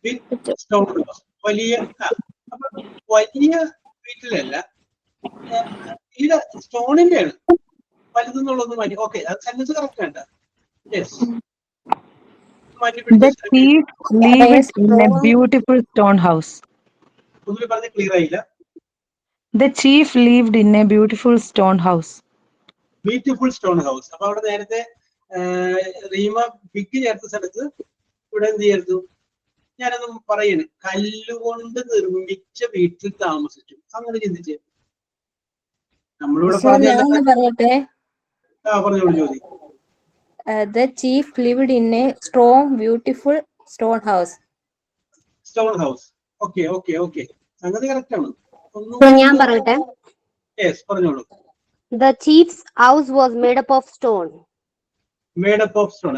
ബിഗ് സ്റ്റോൺ ഹൗസ്, വലിയ. അപ്പൊ വലിയ വീട്ടിലല്ല, ഇവിടെ സ്റ്റോണിന്റെ ആണ് വലുതെന്നുള്ളത് മാറ്റി. ഓക്കെ, അത് സെന്റൻസ് കറക്റ്റ് വേണ്ട. യെസ്, മാറ്റി The chief lived in a beautiful stone house. ഒന്നുകൂടി പറഞ്ഞ് ക്ലിയർ ആയില്ല. The chief lived in a beautiful stone house. Beautiful stone house. അപ്പൊ അവിടെ നേരത്തെ റീമ ബിഗ് ചേർത്ത സ്ഥലത്ത് ഇവിടെ എന്ത് ചേർത്തു? ഞാനൊന്നും പറയുന്നു, കല്ലുകൊണ്ട് നിർമ്മിച്ച വീട്ടിൽ താമസിച്ചു. അങ്ങനെ ചിന്തിച്ചേ. നമ്മളിവിടെ പറയട്ടെ. പറഞ്ഞോളൂ Jyothi. The chief lived in a strong, beautiful stone house. Stone house. Okay okay okay, സംഗതി കറക്റ്റ് ആണ്. ഞാൻ പറയട്ടെ. യെസ്, പറഞ്ഞോളൂ. The chief's house was made up of stone. Made up of stone.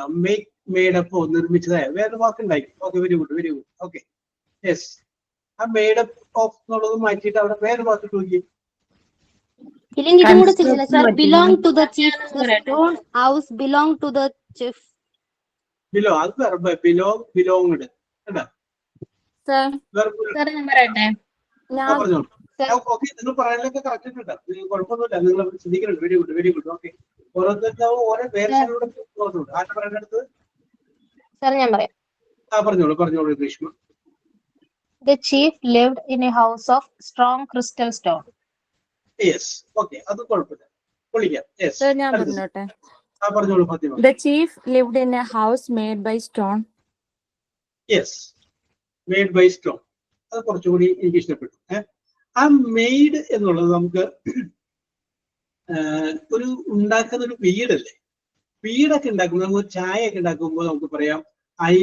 Made up of നിർമ്മിച്ചതായ വേറെ വാക്കുണ്ടായി. Okay, very good very good. Okay, yes. ആ made up of എന്നുള്ളത് മാറ്റിയിട്ട് അവിടെ വേറെ വാക്ക് നോക്കി. Belong to the chief. The stone house belong to the chief. Below, അത് വെർബ്. ബിലോങ്ഡ് കേട്ടാ. ഞാൻ പറയട്ടെ. പറഞ്ഞോളൂ. ഓക്കെ, നിങ്ങൾ പറയാനൊക്കെ കറക്റ്റ് കേട്ടോ, കുഴപ്പമൊന്നുമില്ല. നിങ്ങൾ ശ്രദ്ധിക്കുന്നുണ്ട്. Very good very good. Okay, ഓരോരുത്തർക്കും ഓരോ വേർഷനിലൂടെ പോകുന്നുണ്ട്. ആരുടെ പറയാനടുത്ത്? ഞാൻ പറയാം. പറഞ്ഞോളൂ Greeshma. The chief lived in a house of strong crystal stone. Yes, okay, അത് കുഴപ്പമില്ല, പൊളിക്കാം. യെസ്, ഞാൻ പറഞ്ഞോട്ടെ. പറഞ്ഞോളൂ Fathima. The chief lived in a house made by stone. Yes, made by stone. അത് കുറച്ചുകൂടി എനിക്ക് ഇഷ്ടപ്പെട്ടു. ആ മെയ്ഡ് എന്നുള്ളത് നമുക്ക് ഒരു ഉണ്ടാക്കുന്ന ഒരു വീടല്ലേ. വീടൊക്കെ ഉണ്ടാക്കുമ്പോൾ നമുക്ക് ചായ ഒക്കെ ഉണ്ടാക്കുമ്പോൾ നമുക്ക് പറയാം I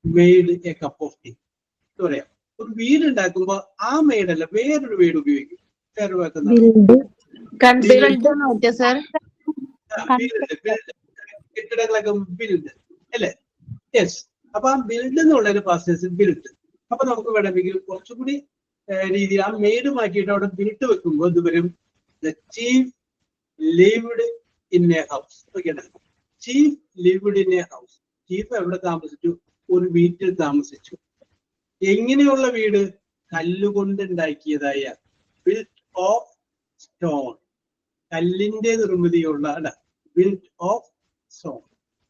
made a cup of tea എന്ന് പറയാം. ഒരു വീട് ഉണ്ടാക്കുമ്പോൾ ആ മെയ്ഡ് അല്ല, വേറൊരു വീട് ഉപയോഗിക്കും. വേറെ കെട്ടിടങ്ങളൊക്കെ ബിൽഡ് അല്ലേ? യെസ്. അപ്പൊ ആ ബിൽഡ് എന്നുള്ള ഒരു പാസ്റ്റേഴ്സ് ബിൽഡ്. അപ്പൊ നമുക്ക് വേണമെങ്കിൽ കുറച്ചുകൂടി രീതിയിൽ ആ മെയ്ഡ് മാറ്റിയിട്ട് അവിടെ ബിൽഡ് വെക്കുമ്പോൾ ഇത് വരും the chief lived in a house. ഓക്കെയാണ്, chief lived in a house. Chief എവിടെ താമസിച്ചു? ഒരു വീട്ടിൽ താമസിച്ചു. എങ്ങനെയുള്ള വീട്? കല്ലുകൊണ്ട് ഉണ്ടാക്കിയതായ, ബിൽഡ് ഓഫ് സ്റ്റോൺ, കല്ലിന്റെ നിർമ്മിതിയുള്ള അല്ല, build of stone.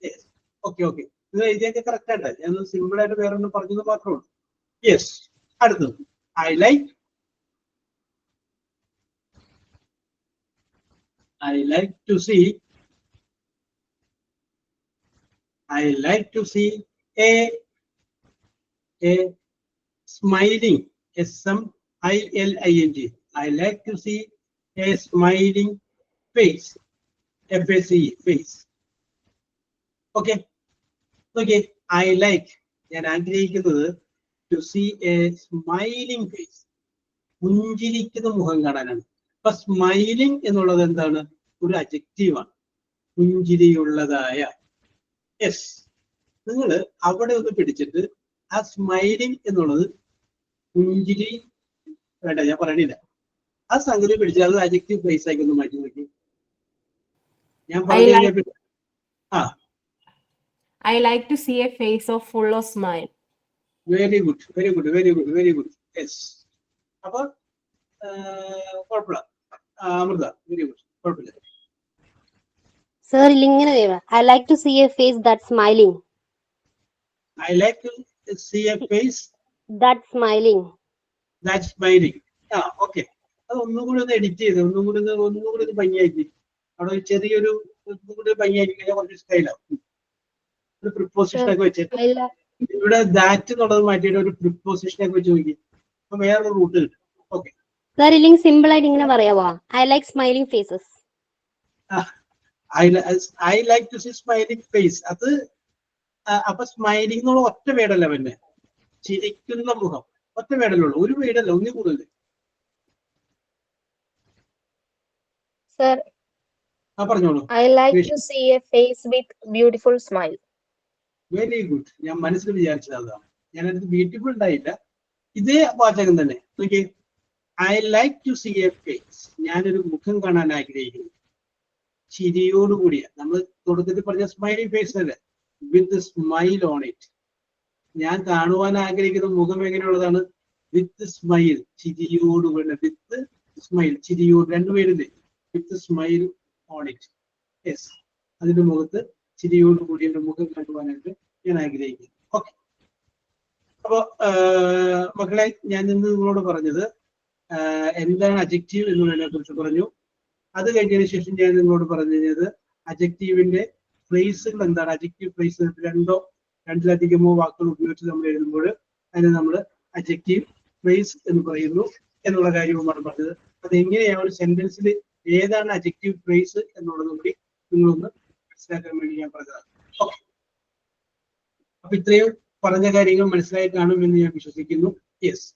Yes, okay okay, നിങ്ങൾ എഴുതിയൊക്കെ കറക്റ്റ് ആയിട്ടാ. ഞാൻ സിമ്പിൾ ആയിട്ട് വേറെ ഒന്നും പറഞ്ഞത് മാത്രമേ ഉള്ളൂ. യെസ്, അടുത്തത് I like to see a smiling, SMILING. I like to see a smiling face, FACE, face. Okay, I like, ഞാൻ ആഗ്രഹിക്കുന്നത് to see a smiling face, പുഞ്ചിരിക്കുന്ന മുഖം കാണാനാണ്. അപ്പൊ സ്മൈലിംഗ് എന്നുള്ളത് എന്താണ്? ഒരു അഡ്ജക്റ്റീവാണ്, പുഞ്ചിരിയുള്ളതായ. യെസ്, നിങ്ങൾ അവിടെ ഒന്ന് പിടിച്ചിട്ട് ആ സ്മൈലിംഗ് എന്നുള്ളത് പുഞ്ചിരി വേണ്ട, ഞാൻ പറയണില്ല. ആ സംഗതി പിടിച്ചാൽ അത് അഡ്ജക്റ്റീവ് ഫേസ് ആക്കി ഒന്ന് മാറ്റി നോക്കി. ഞാൻ പറഞ്ഞു. I like to see a face of full of smile. Very good very good very good very good. Yes. അപ്പൊ കുഴപ്പമില്ല. അമൃത, വെരി ഗുഡ്, കുഴപ്പമില്ല. Sir, I like to see a face that's smiling. I like to see a face that's smiling. Okay, അത് ഒന്നും കൂടി ഒന്ന് edit ചെയ്ത് ഒന്നും കൂടി ഒന്ന് ഭംഗിയാക്കി അവിടെ ചെറിയൊരു കൂടി ഭംഗിയാക്കി കഴിഞ്ഞാൽ കുറച്ച് സ്റ്റൈലാവും. ഒരു പ്രിപ്പോസിഷൻ ഒക്കെ വെച്ചിട്ട് ഇവിടെ ദാറ്റ് എന്നുള്ളത് മാറ്റിയിട്ട് ഒരു പ്രിപ്പോസിഷൻ ഒക്കെ വെച്ച് നോക്കി, അപ്പൊ വേറൊരു റൂട്ട് കിട്ടും. ഓക്കെ, സിമ്പിൾ ആയിട്ട് ഇങ്ങനെ പറയാവോ? I like smiling faces. I like to see smiling face. അത് അപ്പൊ സ്മൈലിംഗ് എന്നുള്ള ഒറ്റ വേടല്ല, പിന്നെ ചിരിക്കുന്ന മുഖം ഒറ്റ വേടല്ലേ ഉള്ളൂ, ഒരു വേടല്ല, ഒന്നിൽ കൂടുതൽ. Sir, പറഞ്ഞോളൂ. I like to see a face with beautiful smile. Very good. ഞാൻ മനസ്സിൽ വിചാരിച്ചത് അതാണ്. ഞാനത് ബ്യൂട്ടിഫുൾ ഉണ്ടായില്ല, ഇതേ വാചകം തന്നെ. നോക്കി, I like to see a face, ഞാനൊരു മുഖം കാണാൻ ആഗ്രഹിക്കുന്നു, ചിരിയോടുകൂടിയ. നമ്മൾ തുടക്കത്തിൽ പറഞ്ഞ സ്മൈലിംഗ് ഫേസ് അല്ലേ, വിത്ത് സ്മൈൽ ഓൺ ഇറ്റ്. ഞാൻ കാണുവാൻ ആഗ്രഹിക്കുന്ന മുഖം എങ്ങനെയുള്ളതാണ്? വിത്ത് സ്മൈൽ, ചിരിയോടുകൂടെ. വിത്ത് സ്മൈൽ, ചിരിയോട്, രണ്ടുപേരില്ലേ? With smile on it. Yes, അതിന്റെ മുഖത്ത് ചിരിയോടുകൂടി എന്റെ മുഖം കാണുവാനായിട്ട് ഞാൻ ആഗ്രഹിക്കുന്നു. ഓക്കെ. അപ്പൊ മക്കളെ, ഞാൻ ഇന്ന് നിങ്ങളോട് പറഞ്ഞത് എന്താണ് അഡ്ജക്റ്റീവ് എന്നുള്ളതിനെ കുറിച്ച് പറഞ്ഞു. അത് കഴിഞ്ഞതിന് ശേഷം ഞാൻ നിങ്ങളോട് പറഞ്ഞു കഴിഞ്ഞത് അഡ്ജക്റ്റീവിന്റെ ഫ്രേസുകൾ എന്താണ്. അഡ്ജക്റ്റീവ് ഫ്രേസ് രണ്ടിലധികമോ വാക്കുകൾ ഉപയോഗിച്ച് നമ്മൾ എഴുതുമ്പോൾ അതിന് നമ്മൾ അഡ്ജക്റ്റീവ് ഫ്രേസ് എന്ന് പറയുന്നു എന്നുള്ള കാര്യവുമാണ് പറഞ്ഞത്. അത് എങ്ങനെയാണ് ഒരു സെന്റൻസിൽ ഏതാണ് അഡ്ജക്റ്റീവ് ഫ്രേസ് എന്നുള്ളത് കൂടി നിങ്ങളൊന്ന് മനസ്സിലാക്കാൻ വേണ്ടി ഞാൻ പറഞ്ഞതാണ്. ഓക്കെ. അപ്പൊ ഇത്രയും പറഞ്ഞ കാര്യങ്ങൾ മനസ്സിലായി കാണുമെന്ന് ഞാൻ വിശ്വസിക്കുന്നു. യെസ്.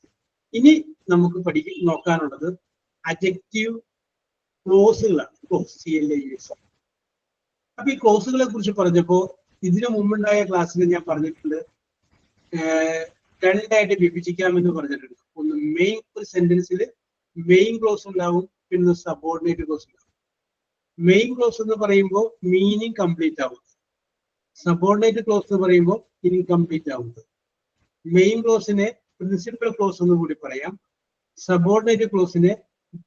ഇനി നമുക്ക് നോക്കാനുള്ളത് അഡ്ജക്റ്റീവ് ക്ലോസുകളാണ്. Clause, CLAUS. അപ്പൊ ഈ ക്ലോസുകളെ കുറിച്ച് പറഞ്ഞപ്പോ ഇതിനു മുമ്പുണ്ടായ ക്ലാസ്സിൽ ഞാൻ പറഞ്ഞിട്ടുണ്ട്, രണ്ടായിട്ട് വിഭജിക്കാമെന്ന് പറഞ്ഞിട്ടുണ്ട്. ഒന്ന് മെയിൻ, ഒരു സെന്റൻസിൽ മെയിൻ ക്ലോസ് ഉണ്ടാവും, പിന്നെ സബോർഡിനേറ്റ് ക്ലോസ് ഉണ്ടാവും. മെയിൻ ക്ലോസ് എന്ന് പറയുമ്പോൾ മീനിങ് കംപ്ലീറ്റ് ആവും. സബോർഡിനേറ്റ് ക്ലോസ് എന്ന് പറയുമ്പോൾ ഇൻകംപ്ലീറ്റ് ആവുന്നത്. മെയിൻ ക്ലോസിനെ പ്രിൻസിപ്പൽ ക്ലോസ് എന്ന് കൂടി പറയാം. സബോർഡിനേറ്റ് ക്ലോസിനെ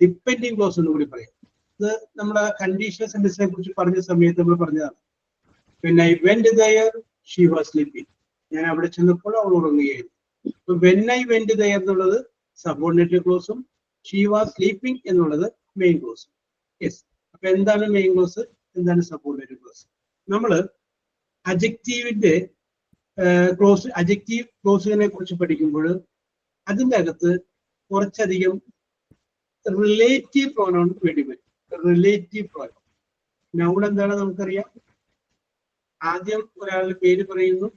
ഡിപ്പെൻഡിങ് ക്ലോസ് എന്ന് കൂടി പറയാം. ഇത് നമ്മുടെ കണ്ടീഷണൽ സെന്റൻസിനെ കുറിച്ച് പറഞ്ഞ സമയത്ത് നമ്മൾ പറഞ്ഞതാണ്. When I went there, she was sleeping. ഞാൻ അവിടെ ചെന്നപ്പോൾ അവൾ ഉറങ്ങുകയായിരുന്നു. When I went there എന്നുള്ളത് സബോർഡിനേറ്റ് ക്ലോസും she was sleeping എന്നുള്ളത് മെയിൻ ക്ലോസും. യെസ്. അപ്പൊ എന്താണ് മെയിൻ ക്ലോസ്, എന്താണ് സബോർഡിനേറ്റ് ക്ലോസ്? നമ്മള് അഡ്ജക്റ്റീവിന്റെ അഡ്ജക്റ്റീവ് ക്ലോസുകളെ കുറിച്ച് പഠിക്കുമ്പോൾ അതിൻ്റെ അകത്ത് കുറച്ചധികം റിലേറ്റീവ് പ്രോനൗൺ വേണ്ടി വരും. Relative pronoun. നൗൺ എന്താണ് നമുക്കറിയാം. ആദ്യം ഒരാളുടെ പേര് പറയുന്നു,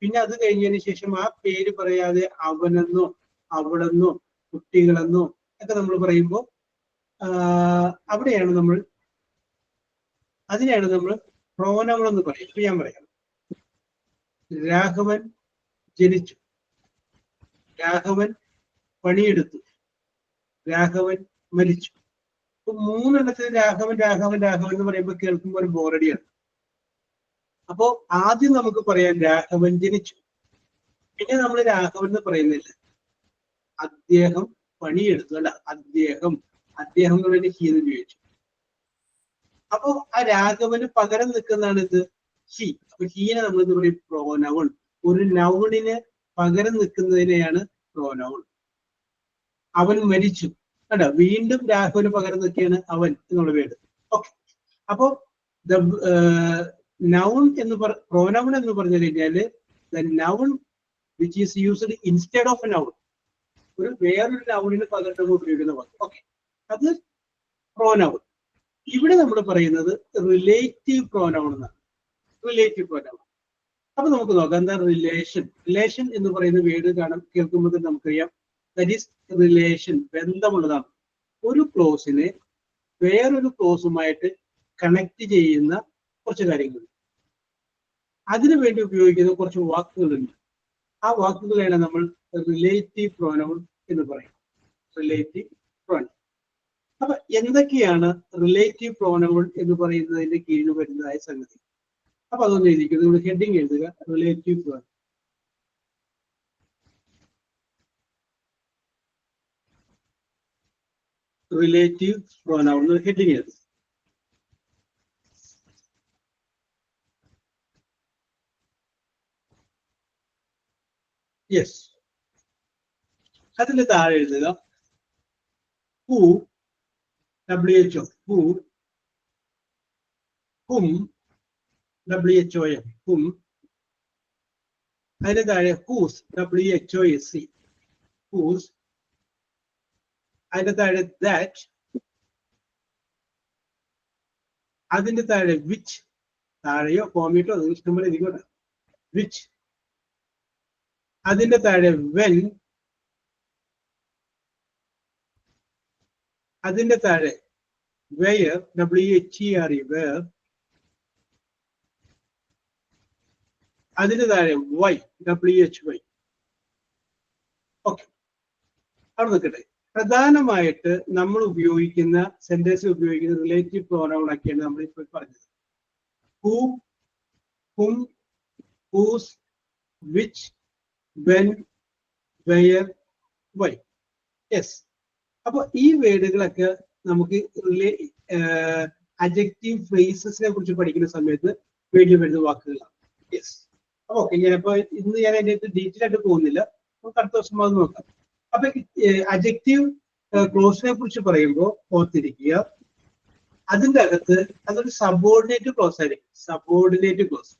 പിന്നെ അത് കഴിഞ്ഞതിന് ശേഷം ആ പേര് പറയാതെ അവനെന്നോ അവളെന്നോ കുട്ടികളെന്നോ ഒക്കെ നമ്മൾ പറയുമ്പോൾ അതിനെയാണ് നമ്മൾ പ്രോനൗൺ എന്ന് പറയും. ഇപ്പൊ ഞാൻ പറയാം, രാഘവൻ ജനിച്ചു, രാഘവൻ പണിയെടുത്തു, രാഘവൻ മരിച്ചു. ഇപ്പൊ മൂന്നെണ്ണത്തിൽ രാഘവൻ രാഘവൻ രാഘവൻ എന്ന് പറയുമ്പോൾ കേൾക്കുമ്പോൾ ഒരു ബോറടിയാണ്. അപ്പോ ആദ്യം നമുക്ക് പറയാം രാഘവൻ ജനിച്ചു, പിന്നെ നമ്മൾ രാഘവൻ എന്ന് പറയുന്നില്ല, അദ്ദേഹം പണിയെടുത്തു. അല്ല, അദ്ദേഹം എന്ന് പറയുന്നത് ഹീ എന്ന് ഉപയോഗിച്ചു. അപ്പോ ആ രാഘവന് പകരം നിൽക്കുന്നതാണ് ഇത് ഹി. അപ്പൊ ഹീനെ നമ്മൾ എന്ത് പറയും? പ്രോനൗൺ. ഒരു നൗണിന് പകരം നിൽക്കുന്നതിനെയാണ് പ്രോനൗൺ. അവൻ മരിച്ചു, കണ്ടോ? വീണ്ടും രാഘവന് പകരം നിൽക്കുകയാണ് അവൻ എന്നുള്ള വേർഡ്. ഓക്കെ. അപ്പോ നൗൺ എന്ന് പ്രോനൗൺ എന്ന് പറഞ്ഞു കഴിഞ്ഞാല് the noun which is used instead of noun, ഒരു വേറൊരു നൗണിന് പകരം ഉപയോഗിക്കുന്ന വാക്ക്. ഓക്കെ, അത് പ്രോനൗൺ. ഇവിടെ നമ്മൾ പറയുന്നത് റിലേറ്റീവ് പ്രോനൗൺ എന്നാണ്. Relative pronoun. അപ്പൊ നമുക്ക് നോക്കാം എന്താ റിലേഷൻ. റിലേഷൻ എന്ന് പറയുന്ന വേർഡ് കേൾക്കുമ്പോൾ തന്നെ നമുക്കറിയാം ദാറ്റ് ഈസ് റിലേഷൻ, ബന്ധമുള്ളതാണ്. ഒരു ക്ലോസിനെ വേറൊരു ക്ലോസുമായിട്ട് കണക്ട് ചെയ്യുന്ന കുറച്ച് കാര്യങ്ങളുണ്ട്. അതിനു വേണ്ടി ഉപയോഗിക്കുന്ന കുറച്ച് വാക്കുകളുണ്ട്. ആ വാക്കുകളെയാണ് നമ്മൾ റിലേറ്റീവ് പ്രോനൗൺ എന്ന് പറയും. Relative pronoun. അപ്പൊ എന്തൊക്കെയാണ് റിലേറ്റീവ് പ്രോനൗൺ എന്ന് പറയുന്നതിന്റെ കീഴിൽ വരുന്നതായ സംഗതി? അപ്പൊ അതൊന്ന് എഴുതിക്കുന്നത്, നിങ്ങൾ ഹെഡിങ് എഴുതുക, relative pronoun. Relative pronoun heading എഴുതുക. യെസ്. അതിന്റെ താഴെ എഴുതുക who, WHO, who, whom, WHOM, whom. അതിന്റെ താഴെ ഹൂസ്, WHOSE, ഹൂസ്. അതിന്റെ താഴെ ദാറ്റ്. അതിന്റെ താഴെ വിച്ച്, താഴെയോ കോമിട്ടോ ഇഷ്ടംപോലെ ഇരിക്കട്ടെ, വിച്ച്. അതിന്റെ താഴെ വെൻ. അതിന്റെ താഴെ where, WHERE, where. അതിന്റെ താഴെ why, WHY. ഓക്കെ, അവിടെ നിൽക്കട്ടെ. പ്രധാനമായിട്ട് നമ്മൾ ഉപയോഗിക്കുന്ന സെന്റൻസിൽ ഉപയോഗിക്കുന്ന റിലേറ്റീവ് പ്രോനൗൺ ഒക്കെയാണ് നമ്മൾ ഇപ്പോൾ പറഞ്ഞത്. Who, whom, whose, which, when, where, why. Yes. അപ്പൊ ഈ വേർഡുകളൊക്കെ നമുക്ക് അഡ്ജക്റ്റീവ് ഫ്രേസസിനെ കുറിച്ച് പഠിക്കുന്ന സമയത്ത് വേണ്ടി വരുന്ന വാക്കുകളാണ്. യെസ്. ഓക്കെ, ഞാനിപ്പോ ഇന്ന് ഞാൻ അതിന്റെ ഡീറ്റെയിൽ ആയിട്ട് പോകുന്നില്ല, നമുക്ക് അടുത്ത ദിവസം അത് നോക്കാം. അപ്പൊ അഡ്ജക്റ്റീവ് ക്ലോസിനെ കുറിച്ച് പറയുമ്പോൾ ഓർത്തിരിക്കുക, അതിന്റെ അകത്ത് അതൊരു സബോർഡിനേറ്റ് ക്ലോസ് ആയിരിക്കും. സബോർഡിനേറ്റ് ക്ലോസ്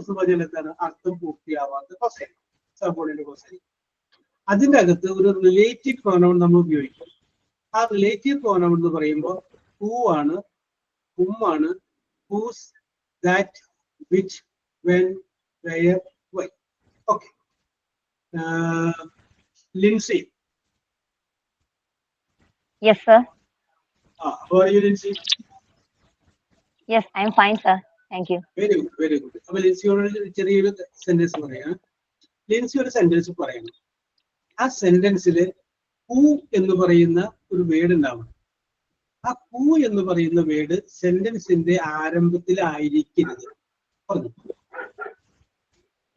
എന്ന് പറഞ്ഞാൽ എന്താണ്? അർത്ഥം പൂർത്തിയാവാത്ത ക്ലോസ് ആയിരിക്കും. സബോർഡിനേറ്റ് ക്ലോസ് ആയിരിക്കും. അതിന്റെ അകത്ത് ഒരു റിലേറ്റീവ് പ്രോനൗൺ നമ്മൾ ഉപയോഗിക്കും. ആ റിലേറ്റീവ് പ്രോനൗൺ എന്ന് പറയുമ്പോൾ ഹൂ ആണ്, ആണ്, whose, that, which, when, where, why. Okay. Lincy. Yes, sir. How are you, Lindsay? Yes, I'm fine, sir. Thank you. Very good, very good. അപ്പൊ ലിൻസിയോട് ചെറിയൊരു സെന്റൻസ് പറയാം. ലിൻസി ഒരു സെന്റൻസ് പറയണം. ആ സെന്റൻസിൽ ഹൂ എന്ന് പറയുന്ന ഒരു വേർഡ് ഉണ്ടാവണം. ആ ഹൂ എന്ന് പറയുന്ന വേർഡ് സെന്റൻസിന്റെ ആരംഭത്തിലായിരിക്കരുത്. പറഞ്ഞു.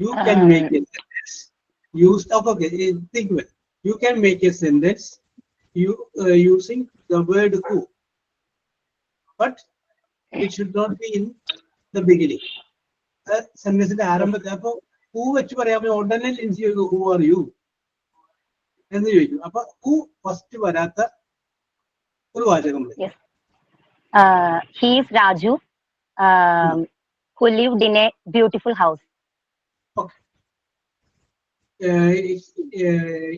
You can make a sentence. Okay, think well. You can make a sentence using the word who, but it should not be in the beginning. സെന്റൻസിന്റെ ആരംഭത്തിൽ. അപ്പൊ ഹൂ വെച്ച് പറയാമോ? ഉടനെ ലിൻസി ചോദിക്കും ഹൂ ആർ യു എന്ന് ചോദിക്കും. അപ്പൊ ഹൂ ഫസ്റ്റ് വരാത്ത ഒരു വാചകം. He is Raju, who lived in a beautiful house. Okay.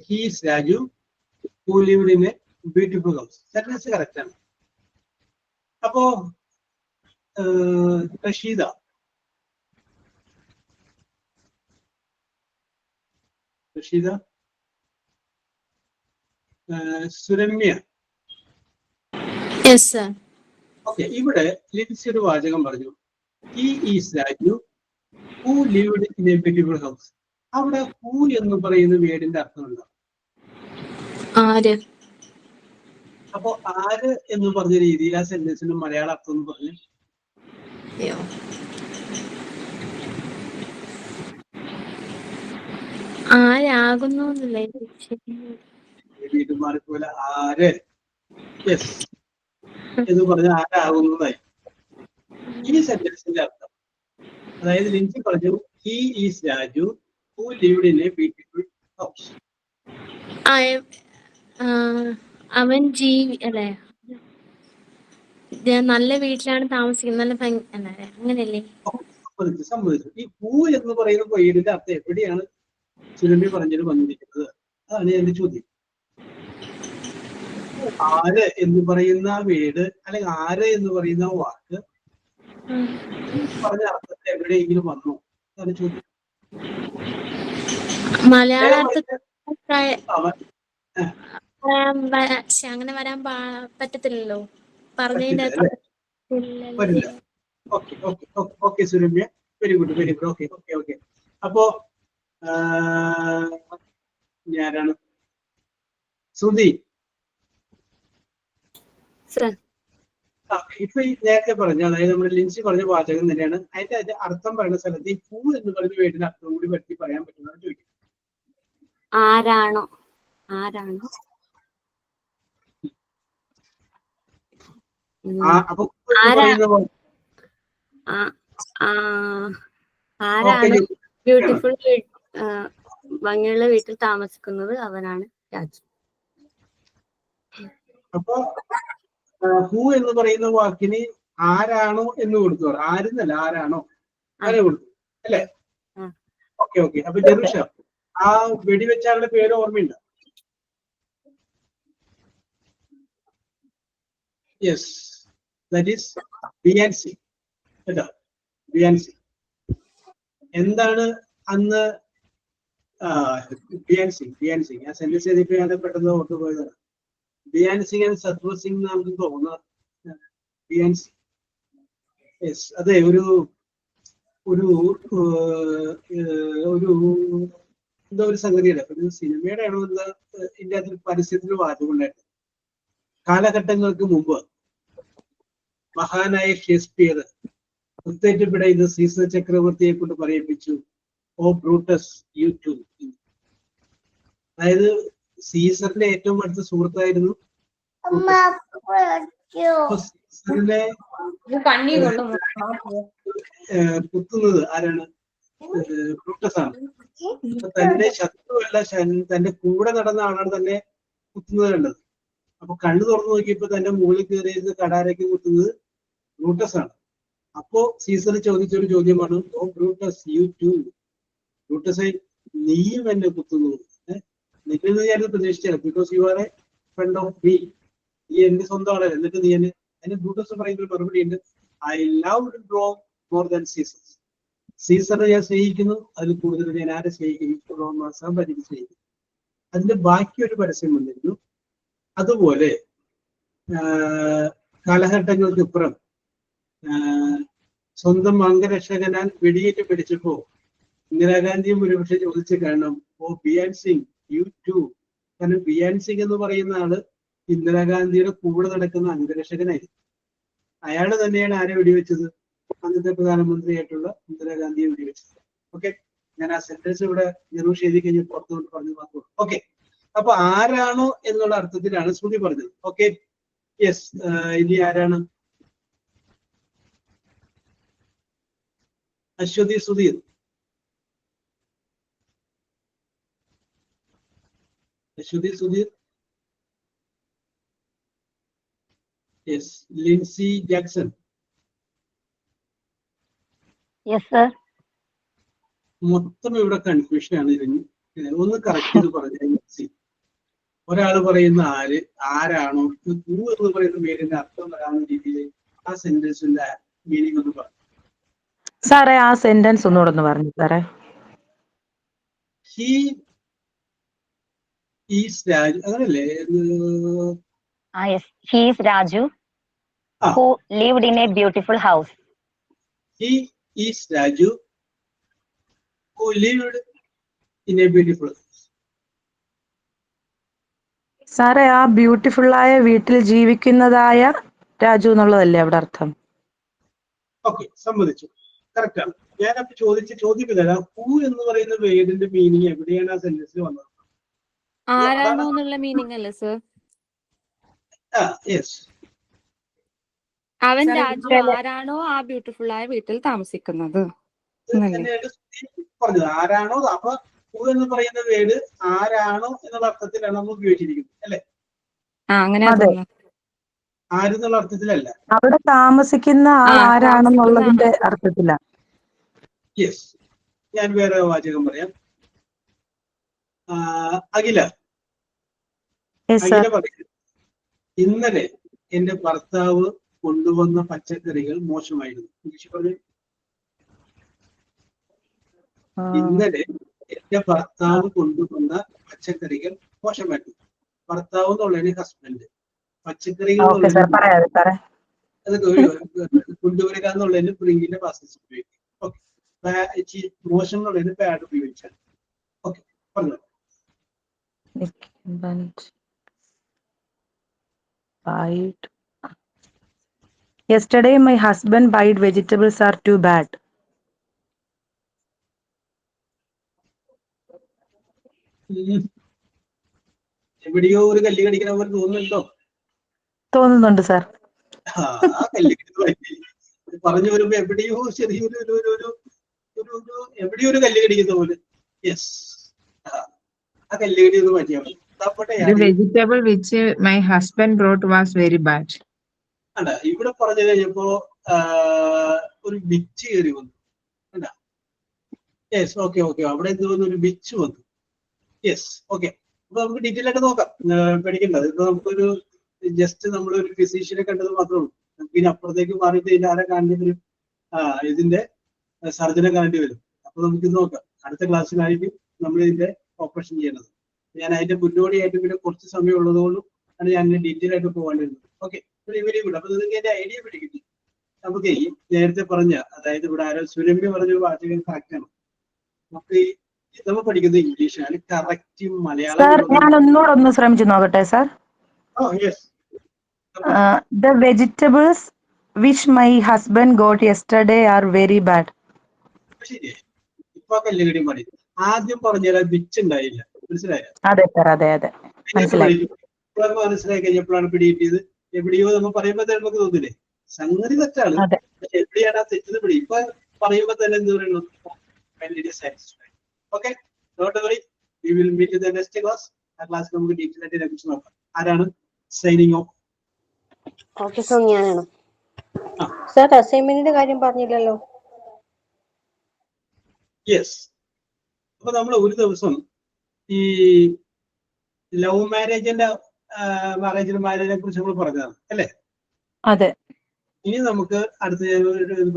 He is Raju who lived in a beautiful house. Sentence correct ആണ്. അപ്പോ Rasheeda. Suramya. Yes, sir. Okay, ഇവിടെ ലിൻസി ഒരു വാചകം പറഞ്ഞു. He is Raju who lived in a beautiful house. അവിടെ who എന്ന് പറയുന്ന വേർഡിന്റെ അർത്ഥം എന്താ? ആര്. അപ്പൊ ആര് എന്ന് പറഞ്ഞ രീതിയിൽ ആ സെന്റൻസിന്റെ മലയാള അർത്ഥം എന്ന് പറഞ്ഞു. ആരാകുന്നു പോലെ ആര് എന്ന് പറഞ്ഞ ആരാകുന്നതായി ഈ സെന്റൻസിന്റെ അർത്ഥം. അതായത് ലിൻസി പറഞ്ഞു he is Raju who lived in A beautiful house. അവൻ അല്ലേ, നല്ല വീട്ടിലാണ് താമസിക്കുന്നത്, നല്ല അങ്ങനെയല്ലേ സംബന്ധിച്ചു. ഈ ഹൂ എന്ന് പറയുന്ന വേർഡിന്റെ അർത്ഥം എവിടെയാണ് സുരഭി പറഞ്ഞത് വന്നിരിക്കുന്നത്? അതാണ് എന്റെ ചോദ്യം. ആര് എന്ന് പറയുന്ന വേർഡ് അല്ലെങ്കിൽ ആര് എന്ന് പറയുന്ന വാക്ക് പറഞ്ഞ അർത്ഥത്തെ എവിടെയെങ്കിലും വന്നു? അതാണ് ചോദ്യം. മലയാളത്തിൽ അങ്ങനെ വരാൻ പറ്റത്തില്ലല്ലോ പറഞ്ഞതിന്റെ. Okay Suramya, very good, very good. Okay okay okay. അപ്പോ ഞാനാണ് ശ്രുതി. ഇപ്പൊ ഈ നേരത്തെ പറഞ്ഞ, അതായത് നമ്മുടെ ലിൻസി പറഞ്ഞ വാചകം തന്നെയാണ്. അതിന്റെ അർത്ഥം പറയുന്ന സ്ഥലത്ത് ഈ ഹൂ എന്ന് പറഞ്ഞ വേർഡിന്റെ അർത്ഥം കൂടി പറ്റി പറയാൻ പറ്റുന്നതാണ് ചോദിക്കും. ആരാണോ അപ്പൊ ആരാണ് ബ്യൂട്ടിഫുൾ ഭംഗിയുള്ള വീട്ടിൽ താമസിക്കുന്നത്? അവനാണ് രാജു. അപ്പൊ ഹൂ എന്ന് പറയുന്ന വാക്കിന് ആരാണോ എന്ന് കൊടുത്തു. ആരെന്നല്ല, ആരാണോ അങ്ങനെ കൊടുത്തു അല്ലേ? Okay okay. അപ്പൊ ജെറുഷ, ആ വെടിവെച്ചാളുടെ പേര് ഓർമ്മയുണ്ട്? Yes, that is Beyonce. കേട്ടോ, ബിയാൻസി. എന്താണ് അന്ന് ബിയാൻസി ഞാൻ സെന്റൻസ് ചെയ്തിട്ട് ഞാൻ പെട്ടെന്ന് ഓർത്തു പോയതാണ്. ബിയാൻ സിംഗ് ആൻഡ് സത്വർ സിംഗ് നമുക്ക് തോന്നുന്നത്. ബിയാൻസി, യെസ്. അതെ, ഒരു ഒരു ഒരു എന്തോ ഒരു സംഗതിയുടെ ഒരു സിനിമയുടെ ആണോ എന്താ ഇതിന്റെ അകത്ത് പരസ്യത്തിൽ വാചകമുണ്ടായിരുന്നു. കാലഘട്ടങ്ങൾക്ക് മുമ്പ് മഹാനായ ഷേക്സ്പിയർ കുത്തേറ്റപ്പിട ഇത് സീസർ ചക്രവർത്തിയെ കൊണ്ട് പറയിപ്പിച്ചു, ഓ ബ്രൂട്ടസ് യു ടു. അതായത് സീസറിന്റെ ഏറ്റവും അടുത്ത സുഹൃത്തായിരുന്നു സീസറിനെ കുത്തുന്നത് ആരാണ്? ബ്രൂട്ടസ് ആണ്. തന്റെ ശത്രുവല്ല, തന്റെ കൂടെ നടന്ന ആളാണ് തന്നെ കുത്തുന്നത് കണ്ടത്. അപ്പൊ കണ്ണു തുറന്നു നോക്കിയപ്പോ തന്റെ മുകളിൽ കയറിയത് കടാരയ്ക്ക് കുത്തുന്നത് ബ്രൂട്ടസ് ആണ്. അപ്പോ സീസർ ചോദിച്ചൊരു ചോദ്യമാണ്, ഓ ബ്രൂട്ടസ് യു ടു. ബ്രൂട്ടസ് നീയും എന്നെ കുത്തുന്നു. നിന്നിൽ ഞാൻ പ്രതീക്ഷിച്ചത്, because you are a friend of me. നീ എന്റെ സ്വന്തം ആളല്ല, എന്നിട്ട് നീ എന്നെ. അതിന് ബ്രൂട്ടസ് പറയുന്ന ഒരു മറുപടി ഉണ്ട്, I love Rome more than Caesar. സീസറെ ഞാൻ സ്നേഹിക്കുന്നു, അതിൽ കൂടുതൽ ഞാൻ ആരെ സ്നേഹിക്കുന്നു? റോമ സാമ്രാജ്യത്തെ സ്നേഹിക്കുന്നു. അതിന്റെ ബാക്കി ഒരു പരസ്യം വന്നിരുന്നു. അതുപോലെ കാലഘട്ടങ്ങൾക്കിപ്പുറം സ്വന്തം അംഗരക്ഷകനാൽ വെടിയേറ്റ് പിടിച്ചപ്പോ ഇന്ദിരാഗാന്ധിയും ഒരുപക്ഷെ ചോദിച്ചു കാണണം, ഓ ബിയാൻ സിംഗ് യു ടു. കാരണം ബിയാൻ സിംഗ് എന്ന് പറയുന്ന ആള് ഇന്ദിരാഗാന്ധിയുടെ കൂടെ നടക്കുന്ന അംഗരക്ഷകനായിരുന്നു. അയാള് തന്നെയാണ് ആരെ വെടിവെച്ചത്? അന്നത്തെ പ്രധാനമന്ത്രിയായിട്ടുള്ള ഇന്ദിരാഗാന്ധിയെ വെടിവെച്ചത്. ഓക്കെ, ഞാൻ ആ സെന്റൻസ് ഇവിടെ നിറൂഷ് എഴുതി കഴിഞ്ഞ് പുറത്തുകൊണ്ട് പറഞ്ഞു മാത്രമേ. ഓക്കെ, അപ്പൊ ആരാണോ എന്നുള്ള അർത്ഥത്തിലാണ് ശ്രുതി പറഞ്ഞത്. Okay, yes. ഇനി ആരാണ്? Aswathi Sudheer. Aswathi Sudheer. Yes. Lincy Jackson. Yes sir. മൊത്തം ഇവിടെ കൺഫ്യൂഷൻ ആണ്. ഇതിന് ഒന്ന് കറക്റ്റ് ചെയ്ത് പറഞ്ഞാൽ ഒരാൾ പറയുന്ന ആരാണോ എന്ന് പറയുന്ന പേരിന്റെ അർത്ഥം വരാവുന്ന രീതിയിൽ ആ സെന്റൻസിന്റെ മീനിങ് ഒന്ന് പറഞ്ഞു. സാറേ ആ സെന്റൻസ് ഒന്നുകൂടെ ഒന്ന് പറഞ്ഞു സാറേ. ഹി ഈസ് രാജു, അങ്ങനല്ലേ? Yes, he is Raju, who lived in a beautiful house. He is Raju, who lived in a beautiful house. സാറേ ആ ബ്യൂട്ടിഫുള്ളായ വീട്ടിൽ ജീവിക്കുന്നതായ രാജു എന്നുള്ളതല്ലേ അവിടെ അർത്ഥം? ഓക്കെ, സമ്മതിച്ചു, കറക്റ്റ് ആണ്. ഞാനപ്പോ ചോദിക്കുന്നില്ല, ഹൂ എന്ന് പറയുന്ന വേർഡിന്റെ മീനിങ് എവിടെയാണ് ആ സെന്റൻസിൽ വന്നത്? ആരാണോ എന്നുള്ള മീനിങ് അല്ലേ സർ? യെസ്. അവൻ രാജു ആരാണോ ആ ബ്യൂട്ടിഫുൾ ആയ വീട്ടിൽ താമസിക്കുന്നത് പറഞ്ഞത്. ആരാണോ, അപ്പൊ ഹൂ എന്ന് പറയുന്ന വേർഡ് ആരാണോ എന്നുള്ള അർത്ഥത്തിലാണ് നമ്മൾ ഉപയോഗിച്ചിരിക്കുന്നത്, അല്ലെ? അങ്ങനെ ആരെന്നുള്ള അർത്ഥത്തിലല്ല, അവിടെ താമസിക്കുന്ന ആൾ ആരാണെന്നുള്ളതിന്റെ അർത്ഥത്തിലാണ്. യെസ്. ഞാൻ വേറെ വാചകം പറയാം. അഖില പറയും, ഇന്നലെ എന്റെ ഭർത്താവ് കൊണ്ടുവന്ന പച്ചക്കറികൾ മോശമായിരുന്നു. ഇംഗ്ലീഷ് പറഞ്ഞു. ഇന്നലെ എന്റെ ഭർത്താവ് കൊണ്ടുവന്ന പച്ചക്കറികൾ മോശമായിരുന്നു. ഭർത്താവ് എന്നുള്ളതിന് ഹസ്ബൻഡ്, പച്ചക്കറികൾ അതൊക്കെ കൊണ്ടുവരിക എന്നുള്ളതിന് ബ്രിങ്ങിന്റെ പാസസ് ഉപയോഗിക്കും. ഓക്കെ, മോശം എന്നുള്ളതിന് ബാഡ് ഉപയോഗിച്ചാൽ. ഓക്കെ, പറഞ്ഞു. Yesterday my husband bought vegetables are too bad. എവിടെയോ ഒരു കല്ല് കടിക്കണ പോലെ തോന്നുന്നുണ്ടോ? തോന്നുന്നുണ്ട് സാർ. പറഞ്ഞു വരുമ്പോ എവിടെയോ ചെറിയൊരു എവിടെയോ ഒരു കല്ല് കടിക്കുന്ന പോലെ. യെസ്, ആ കല്ല് കടി ഒന്ന് മാറ്റിയാൽ മതി. The vegetable which my husband brought was very bad. അല്ല, ഇവിടെ പറഞ്ഞു കഴിഞ്ഞപ്പോ ഒരു ബിച്ച് കയറി വന്നു. അല്ല, യെസ്. ഓക്കെ, അവിടെ എന്ത് വന്നു? ഒരു ബിച്ച് വന്നു. യെസ്. ഓക്കെ, അപ്പൊ നമുക്ക് ഡീറ്റെയിൽ ആയിട്ട് നോക്കാം, പഠിക്കേണ്ടത്. ഇപ്പൊ നമുക്കൊരു ജസ്റ്റ് നമ്മളൊരു ഫിസിഷ്യനെ കണ്ടത് മാത്രമേ ഉള്ളൂ. നമുക്ക് ഇനി അപ്പുറത്തേക്ക് മാറിയിട്ട് ഇതിന്റെ ആരെ കാണേണ്ടി വരും? ഇതിന്റെ സർജനെ കാണേണ്ടി വരും. അപ്പൊ നമുക്കിത് നോക്കാം. അടുത്ത ക്ലാസ്സിലായിരിക്കും നമ്മൾ ഇതിന്റെ ഓപ്പറേഷൻ ചെയ്യേണ്ടത്. ഞാൻ അതിന്റെ മുന്നോടിയായിട്ട് പിന്നെ കുറച്ച് സമയം ഉള്ളതുകൊണ്ടും ആണ് ഞാൻ ഡീറ്റെയിൽ ആയിട്ട് പോകേണ്ടിരുന്നത്. Okay, very good. അപ്പൊ നിങ്ങൾക്ക് എന്റെ ഐഡിയ പിടിക്കില്ല. നമുക്ക് ഈ നേരത്തെ പറഞ്ഞ, അതായത് ഇവിടെ ആരോ സുരമ്യ പറഞ്ഞ വാചകം കറക്റ്റ് ആണ്. നമുക്ക് നമ്മൾ പഠിക്കുന്നത് ഇംഗ്ലീഷാണ്, കറക്റ്റ് മലയാളം. ഞാൻ ഒന്നുകൂടെ ഒന്ന് ശ്രമിച്ചു നോക്കട്ടെ sir. Oh, yes. The vegetables which my husband got yesterday are very bad. ശരി, ഇപ്പൊ കല്ലുകടി മതി. ആദ്യം പറഞ്ഞാൽ വിച്ച് ഉണ്ടായില്ല, മനസ്സിലായോ? അതെ സർ, അതെ അതെ മനസ്സിലായി. ഇപ്പോഴൊക്കെ മനസ്സിലായി കഴിഞ്ഞപ്പോഴാണ് പിടികിട്ടിയത്. എവിടെയോ നമ്മൾ പറയുമ്പോ തന്നെ നമുക്ക് തോന്നില്ലേ സംഗതി തെറ്റാണ്, പക്ഷെ എവിടെയാണ് ആ തെറ്റത് പിടി. ഇപ്പൊ പറയുമ്പോ തന്നെ എന്ത് പറയുന്നു, okay. Don't worry, we will meet in the next class. ആ ക്ലാസ്സിൽ നമുക്ക് ഡീറ്റെയിൽ ആയിട്ട് കുറിച്ച് നോക്കാം. ആരാണ് സൈനിങ് ഓഫ്? ഓക്കെ സർ, ഞാനാണ്. സാർ അസൈൻമെന്റിന്റെ കാര്യം പറഞ്ഞില്ലല്ലോ. യെസ്. അപ്പൊ നമ്മൾ ഒരു ദിവസം ഈ ലവ് മാരേജിനെ കുറിച്ച് നമ്മൾ പറഞ്ഞതാണ് അല്ലേ? അതെ. ഇനി നമുക്ക് അടുത്ത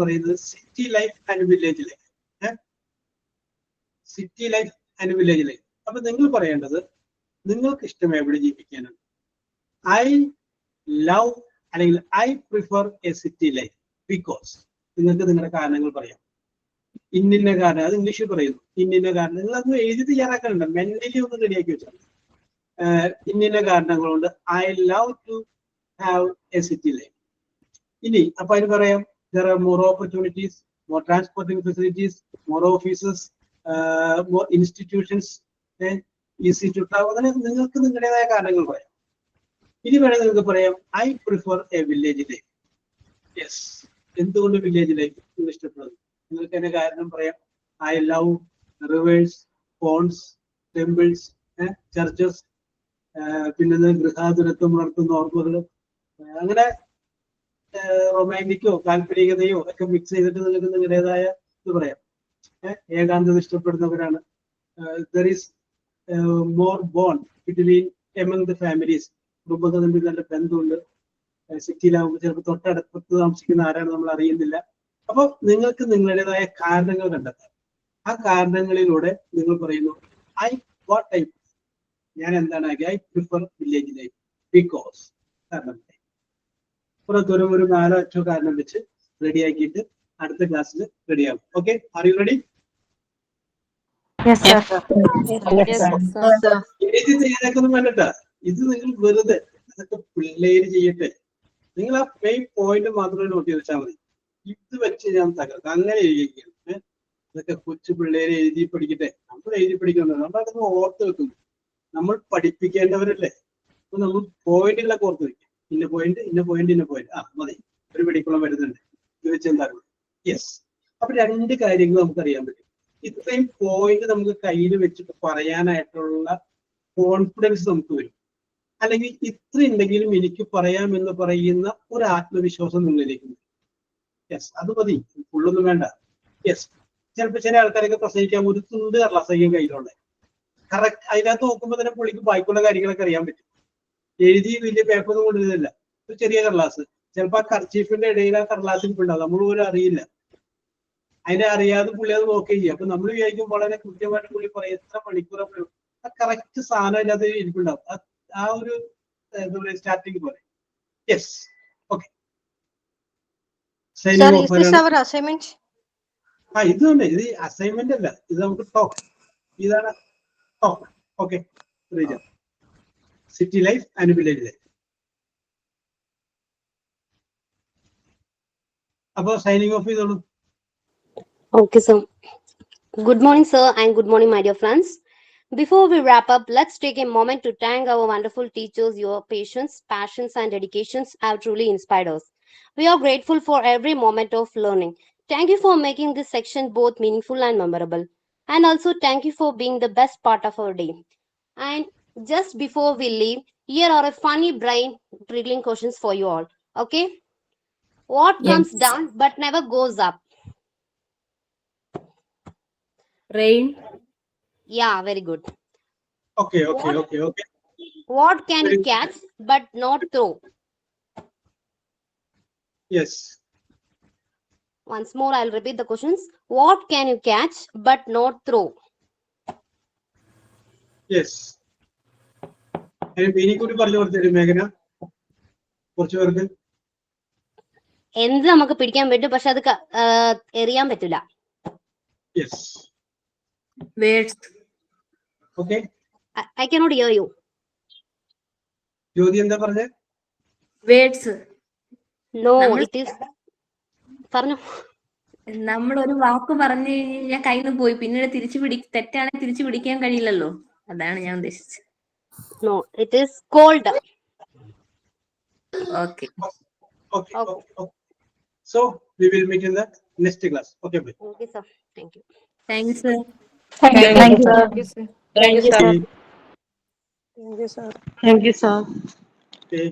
പറയുന്നത് city life and village life. City life and village life. അപ്പൊ നിങ്ങൾ പറയേണ്ടത് നിങ്ങൾക്ക് ഇഷ്ടം എവിടെ ജീവിക്കാനാണ്. ഐ ലവ് അല്ലെങ്കിൽ I prefer A city life because. നിങ്ങൾക്ക് നിങ്ങളുടെ കാരണങ്ങൾ പറയാം. ഇന്നിന്ന കാരണം, അത് ഇംഗ്ലീഷിൽ പറയുന്നു. ഇന്നിന്ന കാരണം നിങ്ങൾ അത് എഴുതി തയ്യാറാക്കാനുണ്ട്, മെന്റലി ഒന്ന് റെഡിയാക്കി വെച്ചാൽ. ഇന്നിന്ന കാരണങ്ങൾ കൊണ്ട് I love to have a city life. ഇനി അപ്പൊ അതിന് പറയാം, there are more opportunities, more transporting facilities, more offices, more institutions, easy to travel. അങ്ങനെ നിങ്ങൾക്ക് നിങ്ങളുടേതായ കാരണങ്ങൾ പറയാം. ഇനി വേണമെങ്കിൽ നിങ്ങൾക്ക് പറയാം I prefer a village life. Yes, എന്തുകൊണ്ട് വില്ലേജ് ലൈഫ് നിങ്ങൾ ഇഷ്ടപ്പെടുന്നു? നിങ്ങൾക്ക് തന്നെ കാരണം പറയാം. I love rivers, ponds, temples, churches, പിന്നെ ഗൃഹാതുരത്വം വളർത്തുന്ന ഓർമ്മകൾ, അങ്ങനെ റൊമാൻറ്റിക്കോ കാൽപ്പനികതയോ ഒക്കെ മിക്സ് ചെയ്തിട്ട് നിങ്ങൾക്ക് നിങ്ങളുടേതായ ഇത് പറയാം. ഏകാന്തത ഇഷ്ടപ്പെടുന്നവരാണ്. There is more bond between among the families. കുടുംബങ്ങൾ തമ്മിൽ നല്ല ബന്ധമുണ്ട്. സിറ്റിയിലാവുമ്പോൾ ചിലപ്പോൾ തൊട്ടടുപ്പത്ത് താമസിക്കുന്ന ആരാണ് നമ്മൾ അറിയുന്നില്ല. അപ്പൊ നിങ്ങൾക്ക് നിങ്ങളുടേതായ കാരണങ്ങൾ കണ്ടെത്താം. ആ കാരണങ്ങളിലൂടെ നിങ്ങൾ പറയുന്നു ഞാൻ എന്താണ് I prefer village life because. കാരണം പുറത്തൊരു 4-5 കാരണം വെച്ച് റെഡിയാക്കിയിട്ട് അടുത്ത ക്ലാസ്സിൽ റെഡിയാകും. Okay, are you ready? എഴുതി ചെയ്യാനൊന്നും വേണ്ടട്ടാ, ഇത് നിങ്ങൾ വെറുതെ അതൊക്കെ പിള്ളേര് ചെയ്യട്ടെ. നിങ്ങൾ ആ മെയിൻ പോയിന്റ് മാത്രമേ നോട്ട് ചെയ്ത് വെച്ചാൽ മതി. ഇത് വെച്ച് ഞാൻ തകർക്കാം, അങ്ങനെ എഴുതിയിരിക്കും. അതൊക്കെ കൊച്ചു പിള്ളേരെ എഴുതി പഠിക്കട്ടെ. നമ്മൾ എഴുതി പഠിക്കുന്നത് നമ്മളതൊക്കെ ഓർത്ത് വെക്കുന്നു. നമ്മൾ പഠിപ്പിക്കേണ്ടവരല്ലേ? അപ്പൊ നമ്മൾ പോയിന്റുകളൊക്കെ ഓർത്ത് വെക്കും. ഇന്ന പോയിന്റ്, ഇന്ന പോയിന്റ്, ഇന്ന പോയിന്റ്. മതി, ഒരു പിടിക്കുളം വരുന്നുണ്ട്, ഇത് വെച്ച് എന്താകും. യെസ്. അപ്പൊ 2 കാര്യങ്ങൾ നമുക്കറിയാൻ പറ്റും. ഇത്രയും പോയിന്റ് നമുക്ക് കയ്യിൽ വെച്ചിട്ട് പറയാനായിട്ടുള്ള കോൺഫിഡൻസ് നമുക്ക് വരും. അല്ലെങ്കിൽ ഇത്ര ഉണ്ടെങ്കിലും എനിക്ക് പറയാമെന്ന് പറയുന്ന ഒരു ആത്മവിശ്വാസം നിങ്ങളിലേക്ക് വരും. യെസ്, അത് മതി, ഫുള്ളൊന്നും വേണ്ട. യെസ്, ചിലപ്പോൾ ചില ആൾക്കാരൊക്കെ പ്രസംഗിക്കാൻ ഒരു തുണ്ട് കടലാസയും കയ്യിലുണ്ട്. കറക്റ്റ് അതിനകത്ത് നോക്കുമ്പോൾ തന്നെ പുള്ളിക്ക് ബാക്കിയുള്ള കാര്യങ്ങളൊക്കെ അറിയാൻ പറ്റും. എഴുതി വലിയ പേപ്പറൊന്നും കൊണ്ടുവരുന്നില്ല, ഒരു ചെറിയ കടലാസ്. ചിലപ്പോൾ ആ കർച്ചീഫിന്റെ ഇടയിൽ ആ കടലാസിൽ ഉണ്ടാവും, നമ്മൾ പോലും അറിയില്ല. അതിനെ അറിയാതെ പുള്ളി അത് നോക്കുകയും ചെയ്യും. അപ്പൊ നമ്മൾ വിചാരിക്കും വളരെ കൃത്യമായിട്ട് പുള്ളി പറയും എത്ര മണിക്കൂർ ആ കറക്റ്റ് സാധനം ഇല്ലാതെ ഇരിപ്പുണ്ടാവും. ആ ഒരു എന്താ പറയുക, സ്റ്റാർട്ടിങ് പോലെ. Yes, okay. ഇത് തന്നെ, ഇത് അസൈൻമെന്റ് അല്ല, ഇത് നമുക്ക് ടോക്ക്. ഇതാണ് talk. Okay, city life and village life. അപ്പൊ സൈനിങ് ഓഫ് ചെയ്തോളൂ. Okay, sir. Good morning, sir, and good morning, my dear friends. Before we wrap up, let's take a moment to thank our wonderful teachers. Your patience, passions, and dedications have truly inspired us. We are grateful for every moment of learning. Thank you for making this section both meaningful and memorable. And also, thank you for being the best part of our day. And just before we leave, here are a funny brain drilling questions for you all. Okay? What comes down but never goes up? Rain. Yeah, very good. Okay. What can you catch but not throw? Yes. Once more, I'll repeat the questions. What can you catch but not throw? Yes. എനിക്കൂടി പറഞ്ഞു കൊടുത്തരും മേഘന, കുറച്ചു പേർക്ക്. എന്ത് നമുക്ക് പിടിക്കാൻ പറ്റും, പക്ഷെ അത് എറിയാൻ പറ്റില്ല. Yes. Words. Okay. I cannot hear you. ജ്യോതി എന്താ പറഞ്ഞേ? Words. No, നമ്മൾ it is. പറഞ്ഞു. നമ്മൾ ഒരു വാക്ക് പറഞ്ഞു കഴിഞ്ഞാൽ കയ്യിൽ നിന്ന് പോയി പിന്നീട് തെറ്റാണെങ്കിൽ തിരിച്ചു പിടിക്കാൻ കഴിയില്ലല്ലോ. അതാണ് ഞാൻ ഉദ്ദേശിച്ചത്. No, it is cold. Okay. Okay. So we will meet in the next class. Okay, bye. Okay, sir. Thank you. Thanks sir. Thank you, sir. Thank you, sir. Thank you, sir. Okay.